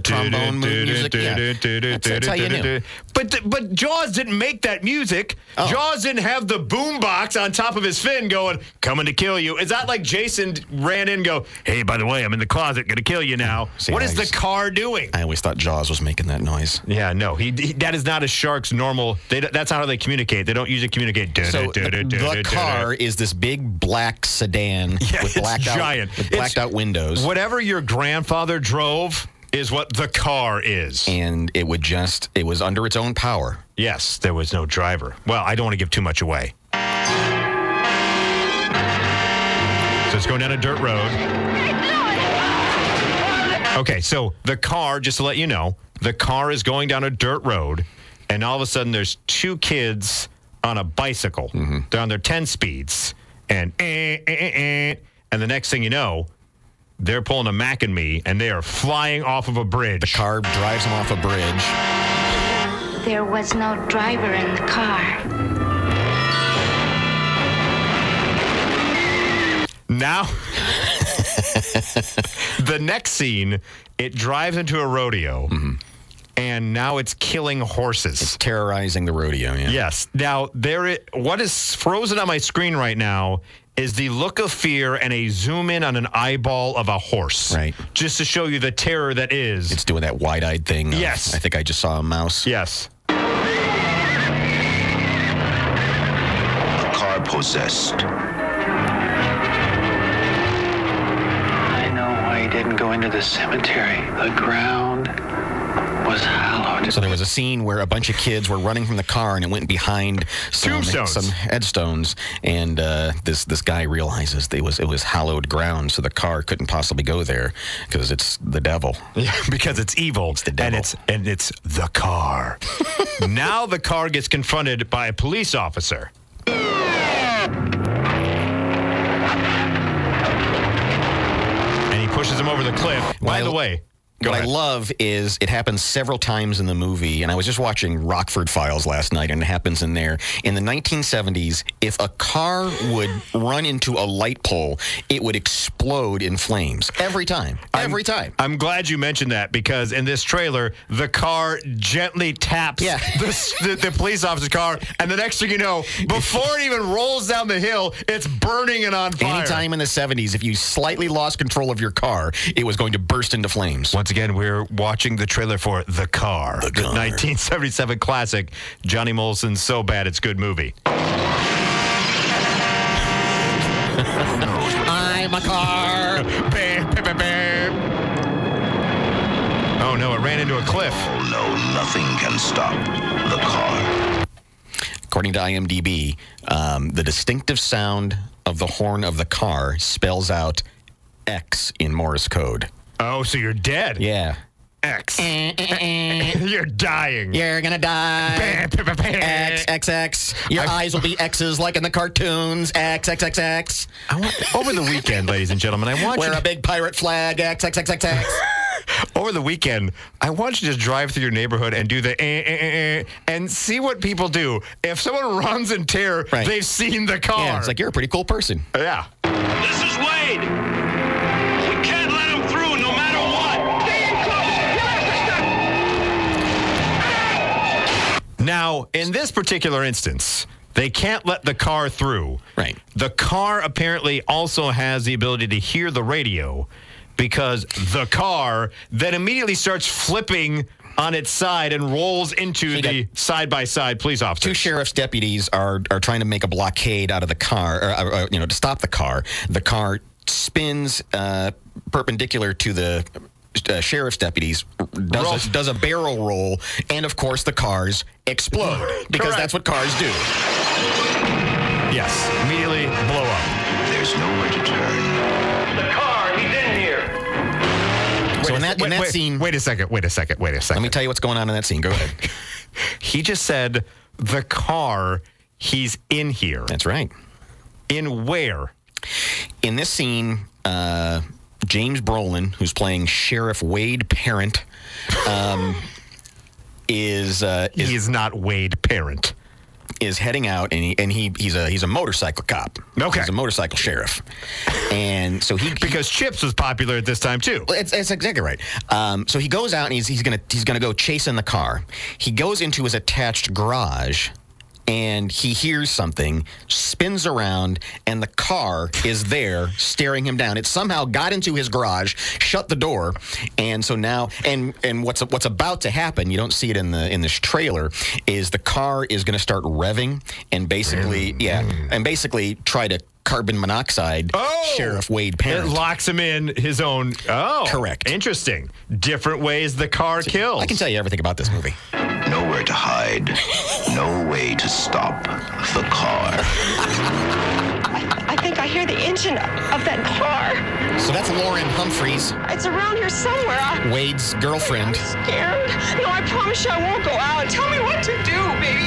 trombone music. That's how you knew. But Jaws didn't make that music. Oh. Jaws didn't have the boom box on top of his fin going, coming to kill you. Is that like Jason ran in and go, hey, by the way, I'm in the closet, going to kill you now. See, what is the car doing? I always thought Jaws was making that noise. Yeah, no. That is not a shark's normal. That's not how they communicate. They don't usually communicate. So the car is this big black sedan with blacked out windows. Whatever your grandfather drove is what the car is. And it was under its own power. Yes, there was no driver. Well, I don't want to give too much away. So it's going down a dirt road. Okay, so the car, just to let you know, the car is going down a dirt road, and all of a sudden there's two kids on a bicycle. Mm-hmm. They're on their 10 speeds, and the next thing you know, they're pulling a Mac and Me, and they are flying off of a bridge. The car drives them off a bridge. There was no driver in the car. Now, the next scene, it drives into a rodeo. Mm-hmm. And now it's killing horses. It's terrorizing the rodeo, yeah. Yes. Now, what is frozen on my screen right now is the look of fear and a zoom in on an eyeball of a horse. Right. Just to show you the terror that is. It's doing that wide-eyed thing. Yes. I think I just saw a mouse. Yes. The Car possessed. I know why he didn't go into the cemetery. The ground was hallowed. So there was a scene where a bunch of kids were running from the car and it went behind some headstones, and this guy realizes it was hallowed ground, so the car couldn't possibly go there because it's the devil. Yeah, because it's evil. It's the devil. And it's the car. Now the car gets confronted by a police officer. And he pushes him over the cliff. By the way, what I love is it happens several times in the movie, and I was just watching Rockford Files last night, and it happens in there. In the 1970s, if a car would run into a light pole, it would explode in flames. Every time. Every time. I'm glad you mentioned that, because in this trailer, the car gently taps the police officer's car, and the next thing you know, before it even rolls down the hill, it's burning and on fire. Anytime in the 70s, if you slightly lost control of your car, it was going to burst into flames. Once Once again, we're watching the trailer for The Car. The 1977 classic, Johnny Molson's So Bad It's Good movie. I'm a car. Bam, bam, bam, bam. Oh, no, it ran into a cliff. Oh, no, nothing can stop the car. According to IMDb, the distinctive sound of the horn of the car spells out X in Morse code. Oh, so you're dead. Yeah. X. You're dying. You're gonna die. Bam, bam, bam, bam. X, X, X. Your eyes will be X's like in the cartoons. X, X, X, X. Over the weekend, ladies and gentlemen, I want Wear you a big pirate flag. X, X, X, X, X. over the weekend, I want you to just drive through your neighborhood and do the and see what people do. If someone runs in terror, they've seen the car. Yeah, it's like, you're a pretty cool person. Yeah. This is Wade. We can't let him through no matter what. Stay in close. Now, in this particular instance, they can't let the car through. Right. The car apparently also has the ability to hear the radio, because the car then immediately starts flipping on its side and rolls into the side-by-side police officers. Two sheriff's deputies are trying to make a blockade out of the car, or to stop the car. The car spins perpendicular to the sheriff's deputies, does a barrel roll, and of course the cars explode, because that's what cars do. Yes, immediately blow up. There's nowhere to turn. The car, he's in here. So in that scene... Wait a second. Let me tell you what's going on in that scene. Go ahead. He just said, the car, he's in here. That's right. In where? In this scene, James Brolin, who's playing Sheriff Wade Parent, He is not Wade Parent. Is heading out, and he's a motorcycle cop. Okay. He's a motorcycle sheriff. And so because Chips was popular at this time too. It's exactly right. So he goes out and he's gonna go chasing the car. He goes into his attached garage, and he hears something, spins around, and the car is there staring him down. It somehow got into his garage, shut the door, and so now, and what's about to happen, you don't see it in this trailer, is the car is going to start revving and basically, try to carbon monoxide Sheriff Wade Parent. It locks him in his own. Oh, correct. Interesting. Different ways the car kills. I can tell you everything about this movie. Nowhere to hide. No way to stop the car. I think I hear the engine of that car. So that's Lauren Humphreys. It's around here somewhere. Wade's girlfriend. I'm scared. No, I promise you I won't go out. Tell me what to do, baby.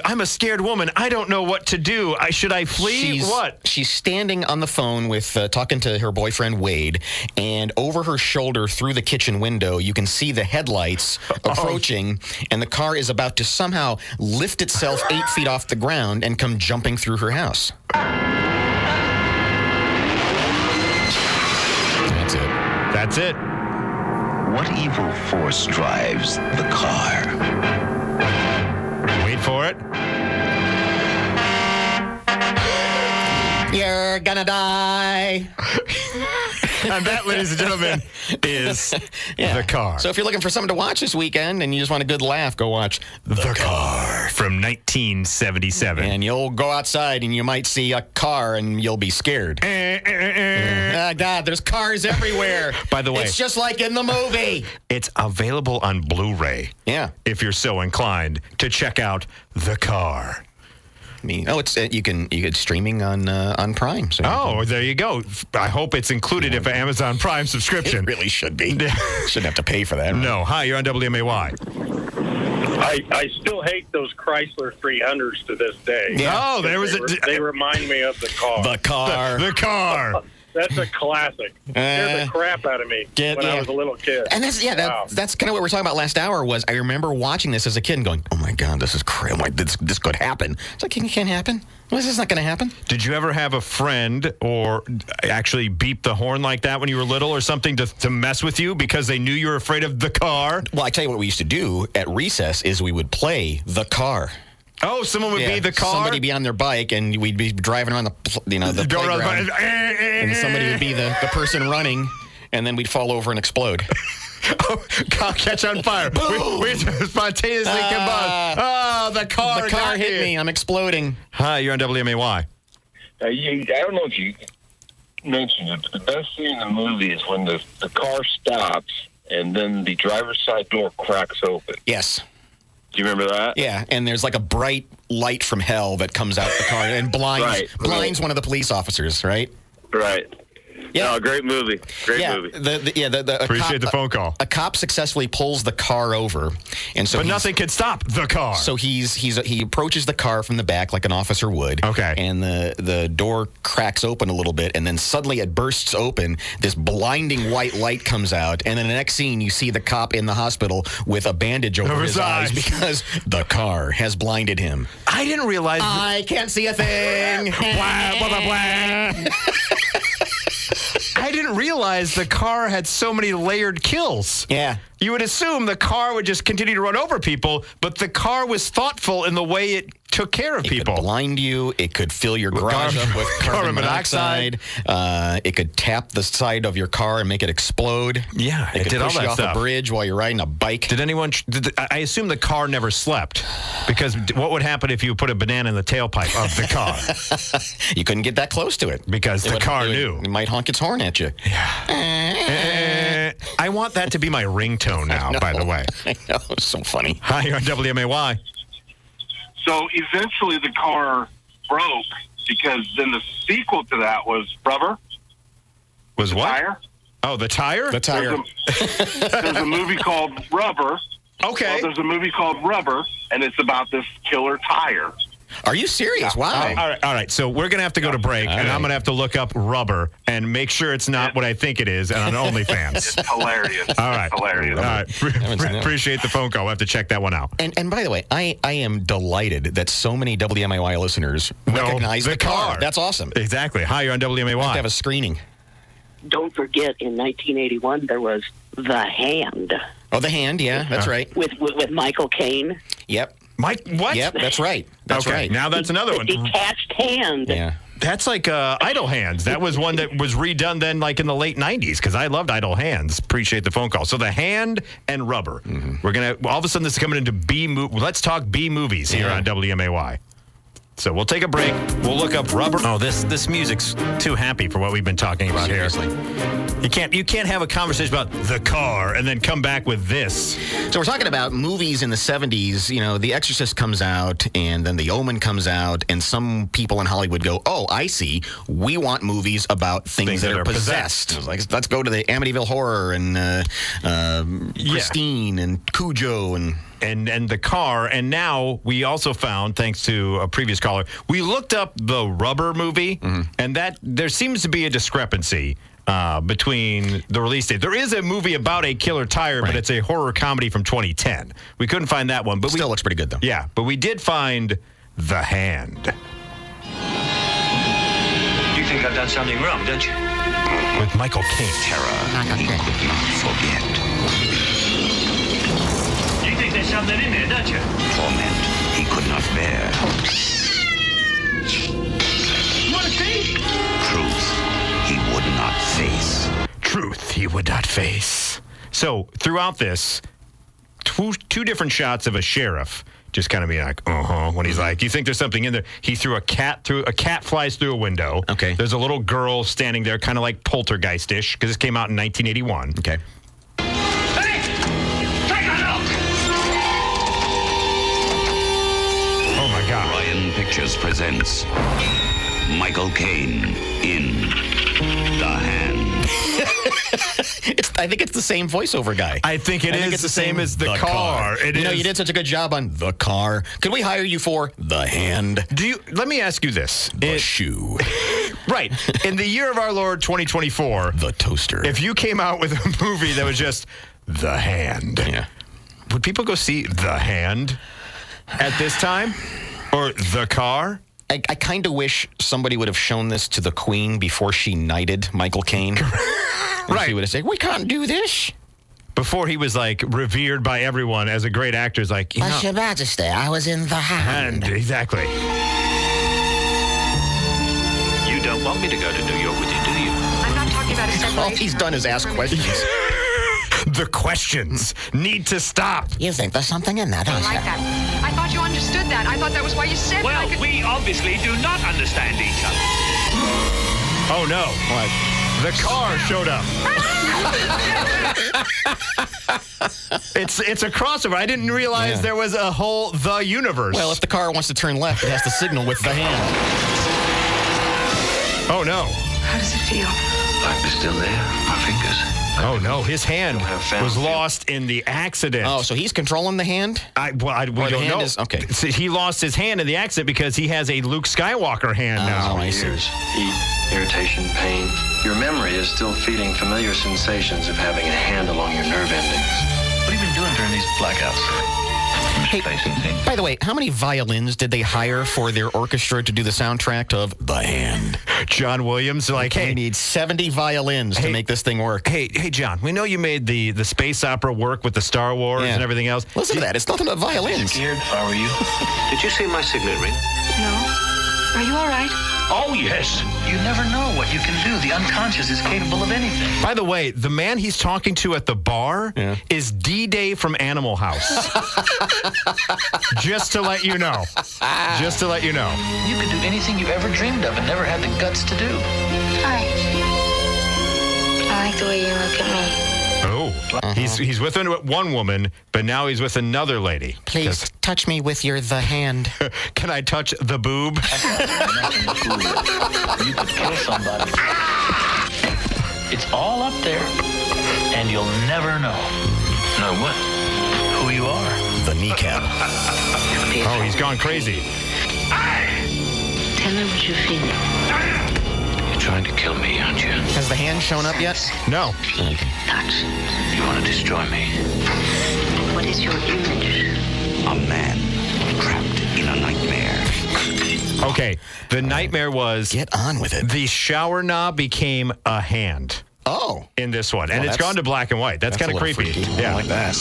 I'm a scared woman. I don't know what to do. Should I flee? She's standing on the phone with talking to her boyfriend Wade, and over her shoulder through the kitchen window, you can see the headlights approaching, and the car is about to somehow lift itself 8 feet off the ground and come jumping through her house. That's it. What evil force drives the car? Wait for it. You're gonna die. And that, ladies and gentlemen, is The Car. So if you're looking for something to watch this weekend and you just want a good laugh, go watch The Car from 1977. And you'll go outside and you might see a car and you'll be scared. God, there's cars everywhere. By the way, it's just like in the movie. It's available on Blu-ray. Yeah. If you're so inclined to check out The Car. It's you can streaming on Prime. So there you go. I hope it's included if an Amazon Prime subscription. It really should be. Shouldn't have to pay for that. Right? No. Hi, you're on WMAY. I still hate those Chrysler 300s to this day. Yeah. They remind me of the car. The Car. The Car. That's a classic. Scared the crap out of me when I was a little kid. And that's kind of what we were talking about last hour. Was I remember watching this as a kid and going, "Oh my God, this is crazy! Like, this could happen." It's like, it can't happen. Well, this is not going to happen. Did you ever have a friend or actually beep the horn like that when you were little or something to mess with you because they knew you were afraid of the car? Well, I tell you what we used to do at recess is we would play The Car. Oh, someone would be the car? Somebody be on their bike, and we'd be driving around the playground, and somebody would be the person running, and then we'd fall over and explode. Catch on fire. We spontaneously combust. Oh, the car hit me. I'm exploding. Hi, you're on WMAY. I don't know if you mentioned it, but the best scene in the movie is when the car stops and then the driver's side door cracks open. Yes. Do you remember that? Yeah, and there's like a bright light from hell that comes out the car and blinds one of the police officers, right? Right. Yeah, no, great movie. Great movie. Appreciate the phone call. A cop successfully pulls the car over, and so but nothing can stop the car. So he approaches the car from the back like an officer would. Okay. And the door cracks open a little bit, and then suddenly it bursts open. This blinding white light comes out, and then the next scene you see the cop in the hospital with a bandage over his eyes because the car has blinded him. I didn't realize. I can't see a thing. Blah, blah, blah, blah. I didn't realize the car had so many layered kills. Yeah. You would assume the car would just continue to run over people, but the car was thoughtful in the way it took care of people. It could blind you. It could fill your garage up with carbon monoxide. It could tap the side of your car and make it explode. Yeah, it could did push all that you off stuff. a bridge while you're riding a bike. Did anyone? I assume the car never slept, because what would happen if you put a banana in the tailpipe of the car? You couldn't get that close to it because the car knew. It might honk its horn at you. Yeah. I want that to be my ringtone now. By the way, I know, it's so funny. Hi, you're on WMAY. So eventually the car broke because then the sequel to that was Rubber. Was what? Tire. Oh, the tire? The tire. There's a movie called Rubber. Okay. Well, there's a movie called Rubber, and it's about this killer tire. Are you serious? Wow. All right. So we're going to have to go to break, and I'm going to have to look up Rubber and make sure it's not what I think it is on OnlyFans. It's hilarious. All right. It's hilarious. All right. Appreciate the phone call. We'll have to check that one out. And by the way, I am delighted that so many WMAY listeners recognize the car. That's awesome. Exactly. Hi, you're on WMAY. We have a screening. Don't forget, in 1981, there was The Hand. Oh, The Hand, yeah, that's right. With Michael Caine. Yep. Mike, what? Yep, that's right. That's right. Now that's another one. Detached hand. Yeah. That's like Idle Hands. That was one that was redone then like in the late 90s because I loved Idle Hands. Appreciate the phone call. So The Hand and Rubber. Mm-hmm. We're going to, all of a sudden this is coming into Let's talk B movies here on WMAY. So we'll take a break. We'll look up Rubber. Oh, this music's too happy for what we've been talking about here. You can't have a conversation about the car and then come back with this. So we're talking about movies in the 70s. You know, The Exorcist comes out, and then The Omen comes out, and some people in Hollywood go, "Oh, I see. We want movies about things that are possessed." Like, let's go to the Amityville Horror and Christine and Cujo and the car. And now we also found, thanks to a previous caller, we looked up the Rubber movie, and that there seems to be a discrepancy between the release date. There is a movie about a killer tire, but it's a horror comedy from 2010. We couldn't find that one, but still looks pretty good though. Yeah, but we did find The Hand. You think I've done something wrong, don't you? With Michael Caine. Terror he could not forget. You think there's something in there, don't you? Torment he could not bear. You want to see? Truth he would not face. Truth he would not face. So throughout this, two different shots of a sheriff just kind of being like, when he's like, you think there's something in there? He threw a cat flies through a window. Okay. There's a little girl standing there, kind of like poltergeist-ish, because this came out in 1981. Okay. Hey! Take a look! Oh my God. Ryan Pictures presents Michael Caine in The Hand. I think it's the same voiceover guy. I think it's the same as the car. You did such a good job on The Car. Could we hire you for The Hand? Let me ask you this. The Shoe. Right. In the year of our Lord 2024. The Toaster. If you came out with a movie that was just The Hand. Would people go see The Hand at this time? Or The Car? I kind of wish somebody would have shown this to the Queen before she knighted Michael Caine. Right. She would have said, "We can't do this." Before he was like revered by everyone as a great actor. Is like, Your Majesty, I was in The Hand. Exactly. You don't want me to go to New York with you, do you? I'm not talking about a All he's done is ask questions. The questions need to stop. You think there's something in that, I like that. I thought you understood that. I thought that was why you said Well, I could... we obviously do not understand each other. Oh, no. What? The car showed up. It's a crossover. I didn't realize there was a whole The Universe. Well, if the car wants to turn left, it has to signal with the hand. Oh, no. How does it feel? Life is still there. My fingers. Oh, no. His hand was lost in the accident. Oh, so he's controlling the hand? We don't know. Okay. So he lost his hand in the accident because he has a Luke Skywalker hand now. Oh, I see. Years, heat, irritation, pain. Your memory is still feeding familiar sensations of having a hand along your nerve endings. What have you been doing during these blackouts? Hey, by the way, how many violins did they hire for their orchestra to do the soundtrack of The Hand? John Williams, like, We hey, need 70 violins to make this thing work. Hey, John, we know you made the space opera work with the Star Wars and everything else. Listen to that. It's nothing but violins. Scared if I were you. Did you see my signet ring? No. Are you all right? Oh, yes. You never know what you can do. The unconscious is capable of anything. By the way, the man he's talking to at the bar is D-Day from Animal House. Just to let you know. Just to let you know. You could do anything you've ever dreamed of and never had the guts to do. Hi. I like the way you look at me. Oh, he's with one woman, but now he's with another lady. Please touch me with the hand. Can I touch the boob? You could kill somebody. It's all up there, and you'll never know. Know what? Who you are. The kneecap. Oh, he's gone crazy. Tell me what you feel. You're trying to kill me, aren't you? Has the hand shown up yet? No. Touch. You want to destroy me? What is your image? A man trapped in a nightmare. Okay, the nightmare was Get on with it. the shower knob became a hand Oh. in this one, and Well, it's that's- gone to black and white. That's kind a of little creepy. freaky. Yeah, I like that.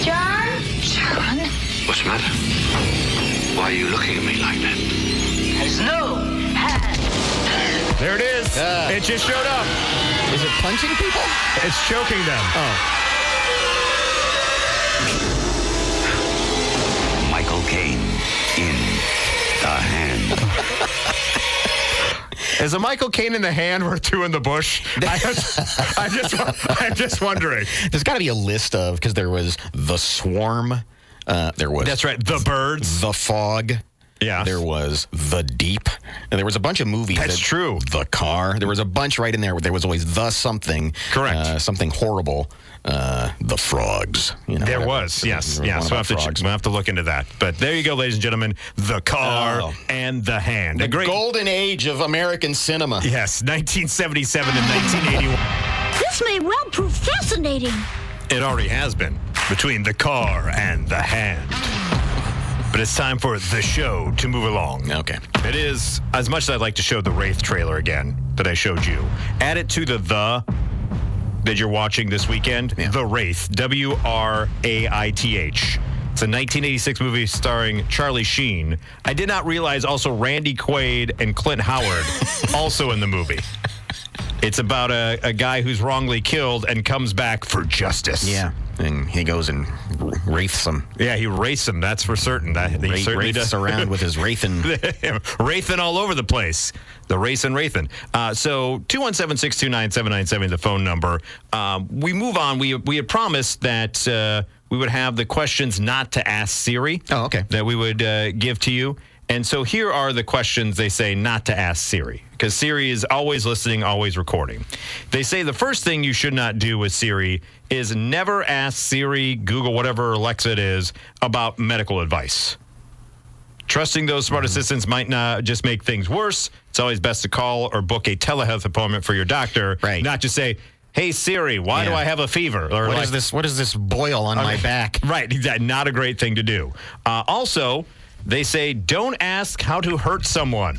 John? What's the matter? Why are you looking at me like that? There's no hand. There it is. It just showed up. Is it punching people? It's choking them. Oh. Michael Caine in The Hand. Is a Michael Caine in the hand worth two in the bush? I'm just wondering. There's got to be a list of, because there was The Swarm. There was. That's right. The Birds. The Fog. Yeah. There was The Deep. And there was a bunch of movies. That's true. The Car. There was a bunch right in there where there was always the something. Correct. Something horrible. The Frogs. You know, There whatever. was, yes. There was Yeah, one so about frogs. we'll have to look into that. But there you go, ladies and gentlemen. The Car and the Hand. The A great golden age of American cinema. Yes, 1977 and 1981. This may well prove fascinating. It already has been between the car and the hand. But it's time for the show to move along. Okay. It is, as much as I'd like to show the Wraith trailer again that I showed you, add it to the that you're watching this weekend. Yeah. The Wraith, W-R-A-I-T-H. It's a 1986 movie starring Charlie Sheen. I did not realize also Randy Quaid and Clint Howard also in the movie. It's about a guy who's wrongly killed and comes back for justice. Yeah. And he goes and wraiths them. Yeah, he wraiths them, that's for certain. He certainly Wraiths does. around with his wraithin. Wraithin all over the place. The race and Wraithin. So 217-629-7970, the phone number. We move on. We had promised that we would have the questions not to ask Siri. Oh, okay. That we would give to you. And so here are the questions they say not to ask Siri, because Siri is always listening, always recording. They say the first thing you should not do with Siri is never ask Siri, Google, whatever Alexa it is, about medical advice. Trusting those smart assistants might not just make things worse. It's always best to call or book a telehealth appointment for your doctor, Right. not just say, hey, Siri, why do I have a fever? Or What is this? What is this boil on my back? Right. Not a great thing to do. Also, they say don't ask how to hurt someone.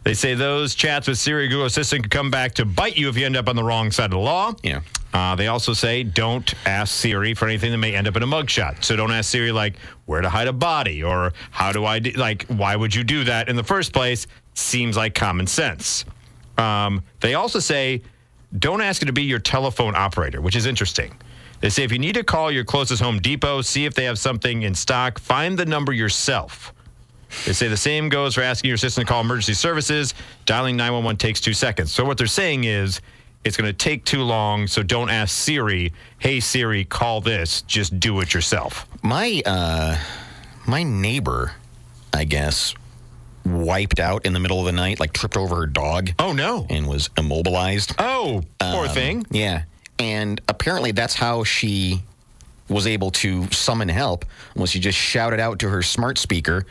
They say those chats with Siri Google Assistant can come back to bite you if you end up on the wrong side of the law. Yeah. They also say don't ask Siri for anything that may end up in a mugshot. So don't ask Siri, like, where to hide a body or how do I, why would you do that in the first place? Seems like common sense. They also say don't ask it to be your telephone operator, which is interesting. They say if you need to call your closest Home Depot, see if they have something in stock, find the number yourself. They say the same goes for asking your assistant to call emergency services. Dialing 911 takes 2 seconds. So what they're saying is it's going to take too long, so don't ask Siri, hey, Siri, call this. Just do it yourself. My neighbor, I guess, wiped out in the middle of the night, like tripped over her dog. Oh, no. And was immobilized. Oh, poor thing. Yeah. And apparently that's how she was able to summon help, was she just shouted out to her smart speaker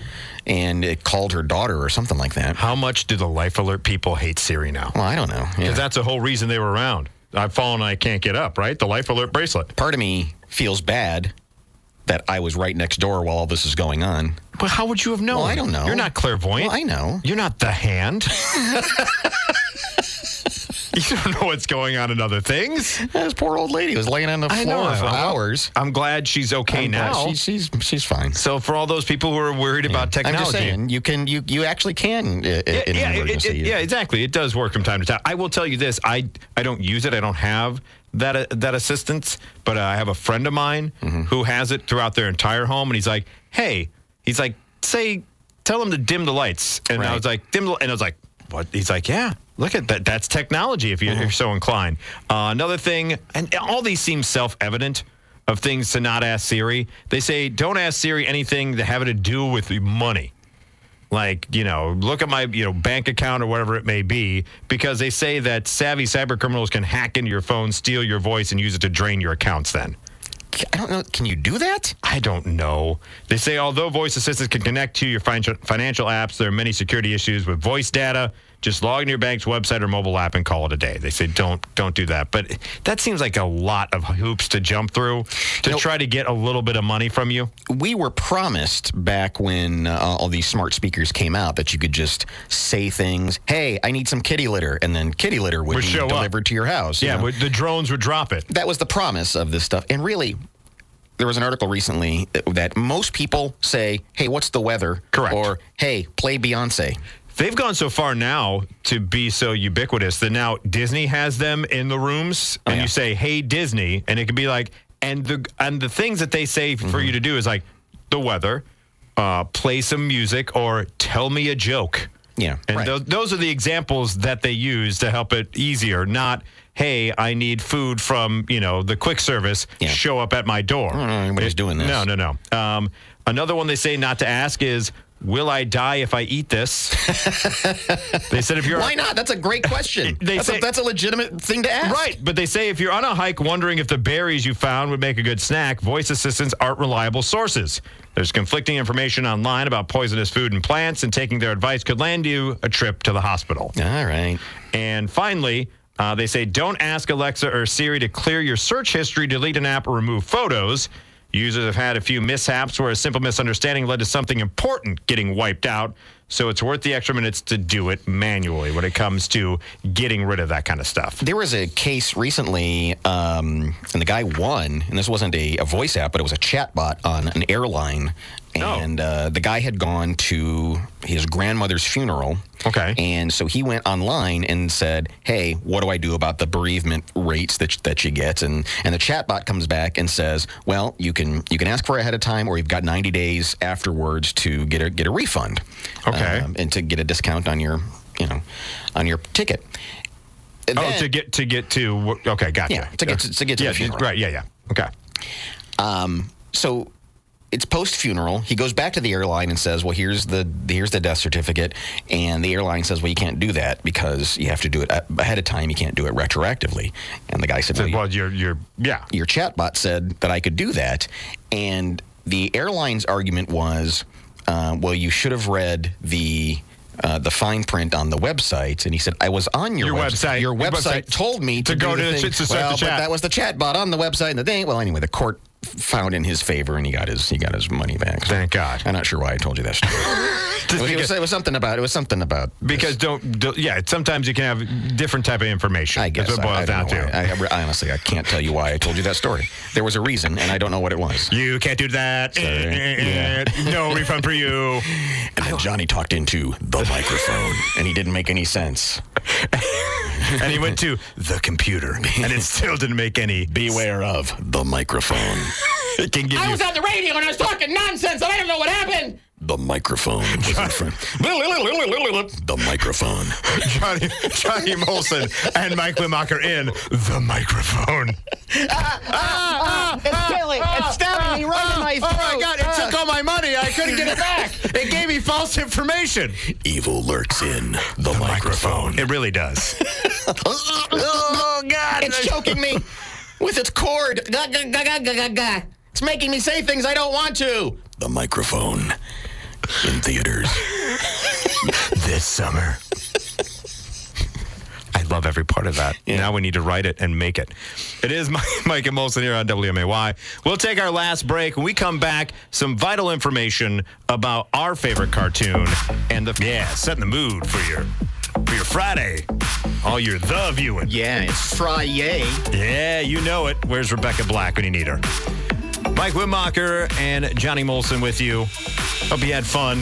and it called her daughter or something like that. How much do the Life Alert people hate Siri now? Well, I don't know. Because that's the whole reason they were around. I've fallen and I can't get up, right? The Life Alert bracelet. Part of me feels bad that I was right next door while all this is going on. But how would you have known? Well, I don't know. You're not clairvoyant. Well, I know. You're not the hand. You don't know what's going on in other things. This poor old lady was laying on the floor for hours. I'm glad she's okay now. She's fine. So for all those people who are worried about technology, I'm just saying you actually can in an emergency. Yeah, exactly. It does work from time to time. I will tell you this: I don't use it. I don't have that assistance, but I have a friend of mine who has it throughout their entire home, and he's like, tell him to dim the lights, and I was like, dim the, and I was like, what? He's like, yeah. Look at that. That's technology if you're so inclined. Another thing, and all these seem self-evident of things to not ask Siri. They say, don't ask Siri anything that have to do with money. Like, look at my, bank account or whatever it may be, because they say that savvy cyber criminals can hack into your phone, steal your voice, and use it to drain your accounts then. I don't know. Can you do that? I don't know. They say although voice assistants can connect to your financial apps, there are many security issues with voice data. Just log into your bank's website or mobile app and call it a day. They say don't do that. But that seems like a lot of hoops to jump through to try to get a little bit of money from you. We were promised back when all these smart speakers came out that you could just say things, hey, I need some kitty litter, and then kitty litter would be delivered to your house. Yeah, but the drones would drop it. That was the promise of this stuff. And really, there was an article recently that most people say, hey, what's the weather? Correct. Or, hey, play Beyonce. They've gone so far now to be so ubiquitous that now Disney has them in the rooms, and you say, hey, Disney, and it can be like, and the things that they say for you to do is like the weather, play some music, or tell me a joke. Yeah. And those are the examples that they use to help it easier, not, hey, I need food from, the quick service, show up at my door. I don't know anybody's doing this. No. Another one they say not to ask is, will I die if I eat this? They said if you're... Why not? That's a great question. That's a legitimate thing to ask. Right, but they say if you're on a hike wondering if the berries you found would make a good snack, voice assistants aren't reliable sources. There's conflicting information online about poisonous food and plants, and taking their advice could land you a trip to the hospital. All right. And finally, they say don't ask Alexa or Siri to clear your search history, delete an app, or remove photos. Users have had a few mishaps where a simple misunderstanding led to something important getting wiped out, so it's worth the extra minutes to do it manually when it comes to getting rid of that kind of stuff. There was a case recently, and the guy won, and this wasn't a voice app, but it was a chatbot on an airline, and the guy had gone to his grandmother's funeral. Okay. And so he went online and said, hey, what do I do about the bereavement rates that you get? And the chatbot comes back and says, well, you can ask for it ahead of time, or you've got 90 days afterwards to get a refund. Okay. And to get a discount on your ticket. Then, to get to okay, gotcha. Yeah, to get to the funeral. Right, yeah. Okay. So it's post-funeral. He goes back to the airline and says, well, here's the death certificate. And the airline says, well, you can't do that because you have to do it ahead of time. You can't do it retroactively. And the guy said, your chatbot said that I could do that. And the airline's argument was, well, you should have read the fine print on the website. And he said, I was on your website. Your website told me to go to the chat. But that was the chatbot on the website and the thing. Well, anyway, the court found in his favor, and he got his money back. So Thank God. I'm not sure why I told you that story. It was something about because sometimes you can have different type of information. I guess that's what it boils down to. I honestly, I can't tell you why I told you that story. There was a reason, and I don't know what it was. You can't do that. No refund for you. And then Johnny talked into the microphone, and he didn't make any sense. And he went to the computer, and it still didn't make any. Beware of the microphone. It can give I you. was on the radio and I was talking nonsense, and I don't know what happened. The microphone was in front. The microphone. Johnny Molson and Mike Wimacher in the microphone. It's killing. It's stabbing me right in my throat. Oh my God! It took all my money. I couldn't get it back. It gave me false information. Evil lurks in the microphone. It really does. Oh God! It's choking me with its cord. It's making me say things I don't want to. The microphone in theaters this summer. I love every part of that. Yeah. Now we need to write it and make it. It is Mike and Molson here on WMAY. We'll take our last break. When we come back, some vital information about our favorite cartoon and setting the mood for your Friday. All your the viewing. Yeah, it's Friday. Yeah, you know it. Where's Rebecca Black when you need her? Mike Wimacher and Johnny Molson with you. Hope you had fun.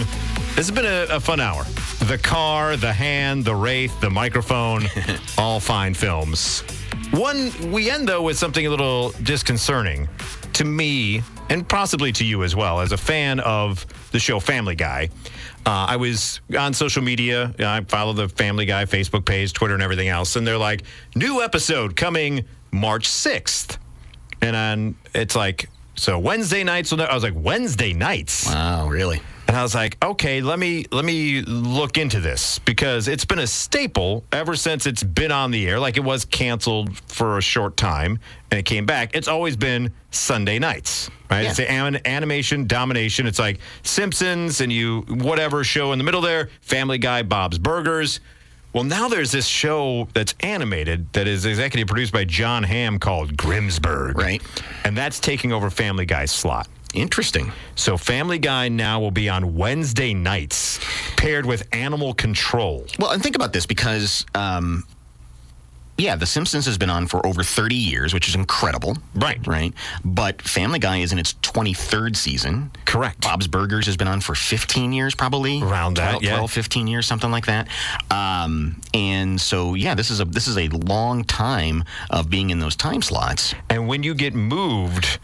This has been a fun hour. The Car, The Hand, The Wraith, The Microphone, all fine films. We end, though, with something a little disconcerting to me, and possibly to you as well, as a fan of the show Family Guy. I was on social media. I follow the Family Guy Facebook page, Twitter, and everything else. And they're like, new episode coming March 6th. And it's like, so Wednesday nights. I was like, Wednesday nights? Wow, really? And I was like, okay, let me look into this, because it's been a staple ever since it's been on the air. Like, it was canceled for a short time and it came back. It's always been Sunday nights, right? Yeah. It's the animation domination. It's like Simpsons and whatever show in the middle there, Family Guy, Bob's Burgers. Well, now there's this show that's animated that is executive produced by John Hamm called Grimmsburg. Right. And that's taking over Family Guy's slot. Interesting. So Family Guy now will be on Wednesday nights, paired with Animal Control. Well, and think about this, because The Simpsons has been on for over 30 years, which is incredible. Right. But Family Guy is in its 23rd season. Correct. Bob's Burgers has been on for 15 years, probably. Around that, 12, 15 years, something like that. And so, this is a long time of being in those time slots. And when you get moved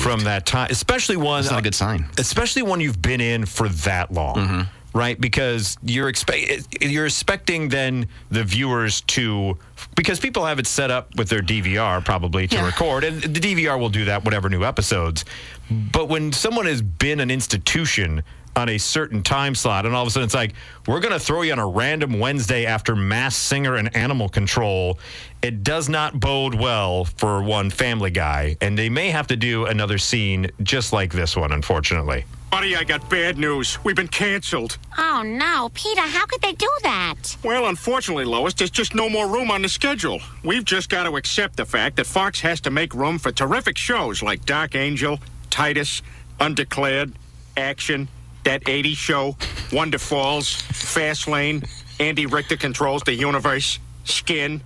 from that time, especially one... That's not a good sign. Especially one you've been in for that long. Mm-hmm. Right, because you're expecting then the viewers to, because people have it set up with their DVR probably to record, and the DVR will do that, whatever new episodes. But when someone has been an institution on a certain time slot, and all of a sudden it's like, we're going to throw you on a random Wednesday after Masked Singer and Animal Control, it does not bode well for one Family Guy, and they may have to do another scene just like this one, unfortunately. Buddy, I got bad news. We've been canceled. Oh, no. Peter, how could they do that? Well, unfortunately, Lois, there's just no more room on the schedule. We've just got to accept the fact that Fox has to make room for terrific shows like Dark Angel, Titus, Undeclared, Action, That 80s Show, Wonder Falls, Fast Lane, Andy Richter Controls the Universe, Skin,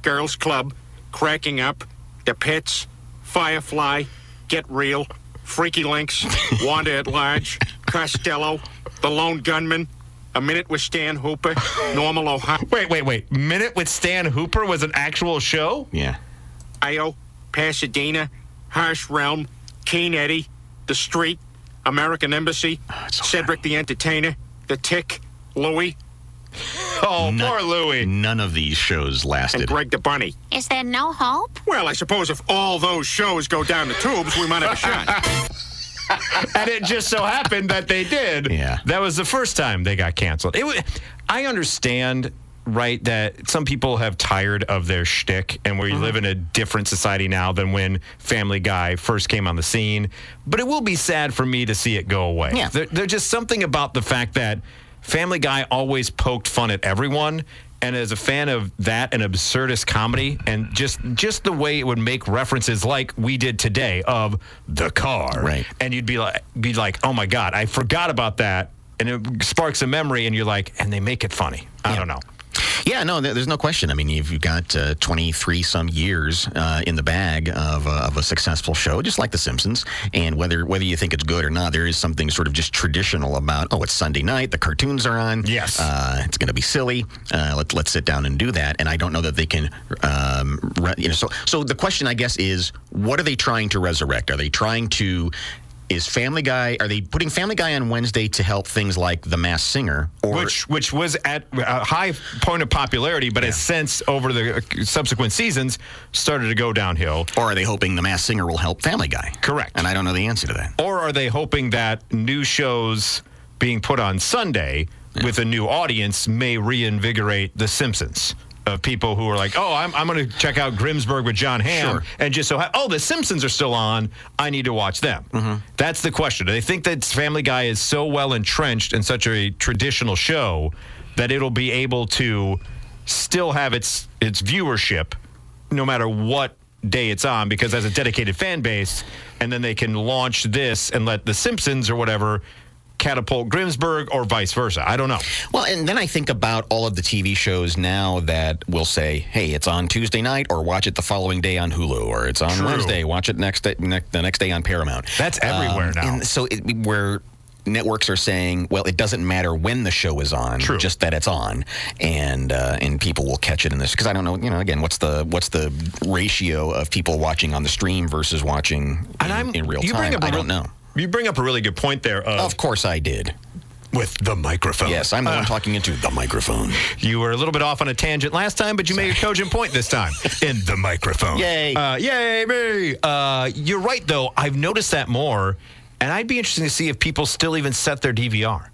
Girls Club, Cracking Up, The Pits, Firefly, Get Real, Freaky Links, Wanda at Large, Costello, The Lone Gunman, A Minute with Stan Hooper, Normal Ohio. Wait. Minute with Stan Hooper was an actual show? Yeah. Io, Pasadena, Harsh Realm, Keen Eddie, The Street, American Embassy, Cedric the Entertainer, The Tick, Louie. Oh, poor Louie. None of these shows lasted. And Greg the Bunny. Is there no hope? Well, I suppose if all those shows go down the tubes, we might have a shot. And it just so happened that they did. Yeah. That was the first time they got canceled. I understand, right, that some people have tired of their shtick, and we live in a different society now than when Family Guy first came on the scene. But it will be sad for me to see it go away. Yeah. There's just something about the fact that Family Guy always poked fun at everyone, And as a fan of that and absurdist comedy, and just the way it would make references like we did today of the car, right? And you'd be like, oh my God, I forgot about that, and it sparks a memory, and you're like, and they make it funny. I don't know. Yeah, no, there's no question. I mean, you've got 23 some years in the bag of a successful show, just like The Simpsons. And whether you think it's good or not, there is something sort of just traditional about, it's Sunday night, the cartoons are on. Yes. It's going to be silly. Let's sit down and do that. And I don't know that they can, So the question, I guess, is what are they trying to resurrect? Are they trying to... Are they putting Family Guy on Wednesday to help things like The Masked Singer? Which was at a high point of popularity, but has since, over the subsequent seasons, started to go downhill. Or are they hoping The Masked Singer will help Family Guy? Correct. And I don't know the answer to that. Or are they hoping that new shows being put on Sunday with a new audience may reinvigorate The Simpsons? Of people who are like, I'm going to check out Grimsburg with John Hamm, and just The Simpsons are still on. I need to watch them. Mm-hmm. That's the question. Do they think that Family Guy is so well entrenched in such a traditional show that it'll be able to still have its viewership no matter what day it's on, because as a dedicated fan base, and then they can launch this and let The Simpsons or whatever catapult Grimsburg, or vice versa? I don't know. Well, and then I think about all of the TV shows now that will say, hey, it's on Tuesday night, or watch it the following day on Hulu, or it's on Wednesday, watch it the next day on Paramount. That's everywhere now. And so where networks are saying, well, it doesn't matter when the show is on, just that it's on, and people will catch it in this. Because I don't know, again, what's the ratio of people watching on the stream versus watching in real time? I don't know. You bring up a really good point there. Of course I did. With the microphone. Yes, I'm the one talking into the microphone. You were a little bit off on a tangent last time, but you made a cogent point this time. In the microphone. Yay. Yay, me. You're right, though. I've noticed that more, and I'd be interested to see if people still even set their DVR.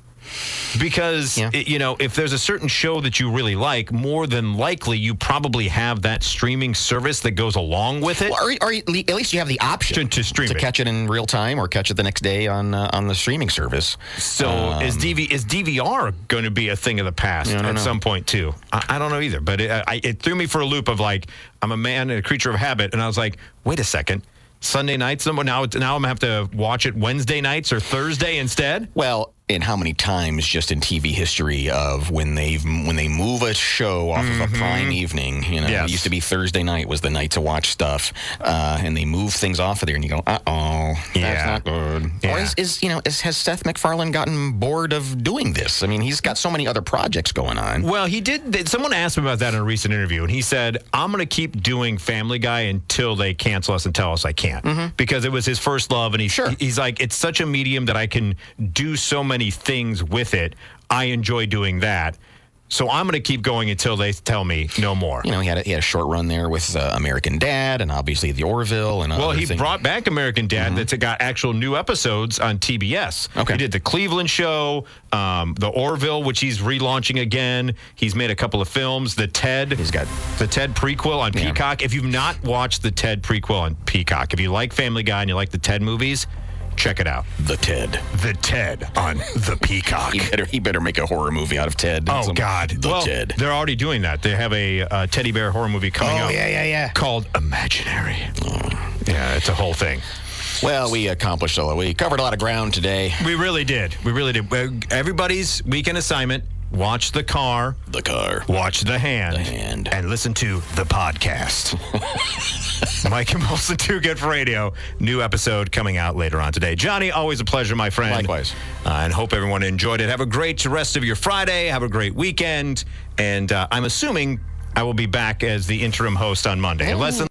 Because, if there's a certain show that you really like, more than likely you probably have that streaming service that goes along with it. Well, or at least you have the option to stream to catch it in real time or catch it the next day on the streaming service. So is DVR going to be a thing of the past at some point, too? I don't know either. But it threw me for a loop of like, I'm a man and a creature of habit. And I was like, wait a second. Sunday nights? Now I'm going to have to watch it Wednesday nights or Thursday instead? Well, and how many times just in TV history of when they move a show off of a prime evening, it used to be Thursday night was the night to watch stuff, and they move things off of there, and you go, that's not good. Yeah. Or has Seth MacFarlane gotten bored of doing this? I mean, he's got so many other projects going on. Well, he did. Someone asked him about that in a recent interview, and he said, I'm going to keep doing Family Guy until they cancel us and tell us I can't, because it was his first love, and he's like, it's such a medium that I can do so many things with it. I enjoy doing that. So I'm going to keep going until they tell me no more. He had a short run there with American Dad and obviously The Orville. And he brought back American Dad that's got actual new episodes on TBS. Okay. He did The Cleveland Show, The Orville, which he's relaunching again. He's made a couple of films. He's got the Ted prequel on Peacock. If you've not watched the Ted prequel on Peacock, if you like Family Guy and you like the Ted movies, check it out. The Ted on the Peacock. He better make a horror movie out of Ted. Oh, God. Ted. They're already doing that. They have a teddy bear horror movie coming up. Oh, yeah. Called Imaginary. Yeah, it's a whole thing. Well, we accomplished a lot. We covered a lot of ground today. We really did. Everybody's weekend assignment. Watch the car. Watch the hand. And listen to the podcast. Mike and Molson, Too Good for Radio. New episode coming out later on today. Johnny, always a pleasure, my friend. Likewise. And hope everyone enjoyed it. Have a great rest of your Friday. Have a great weekend. And I'm assuming I will be back as the interim host on Monday. Unless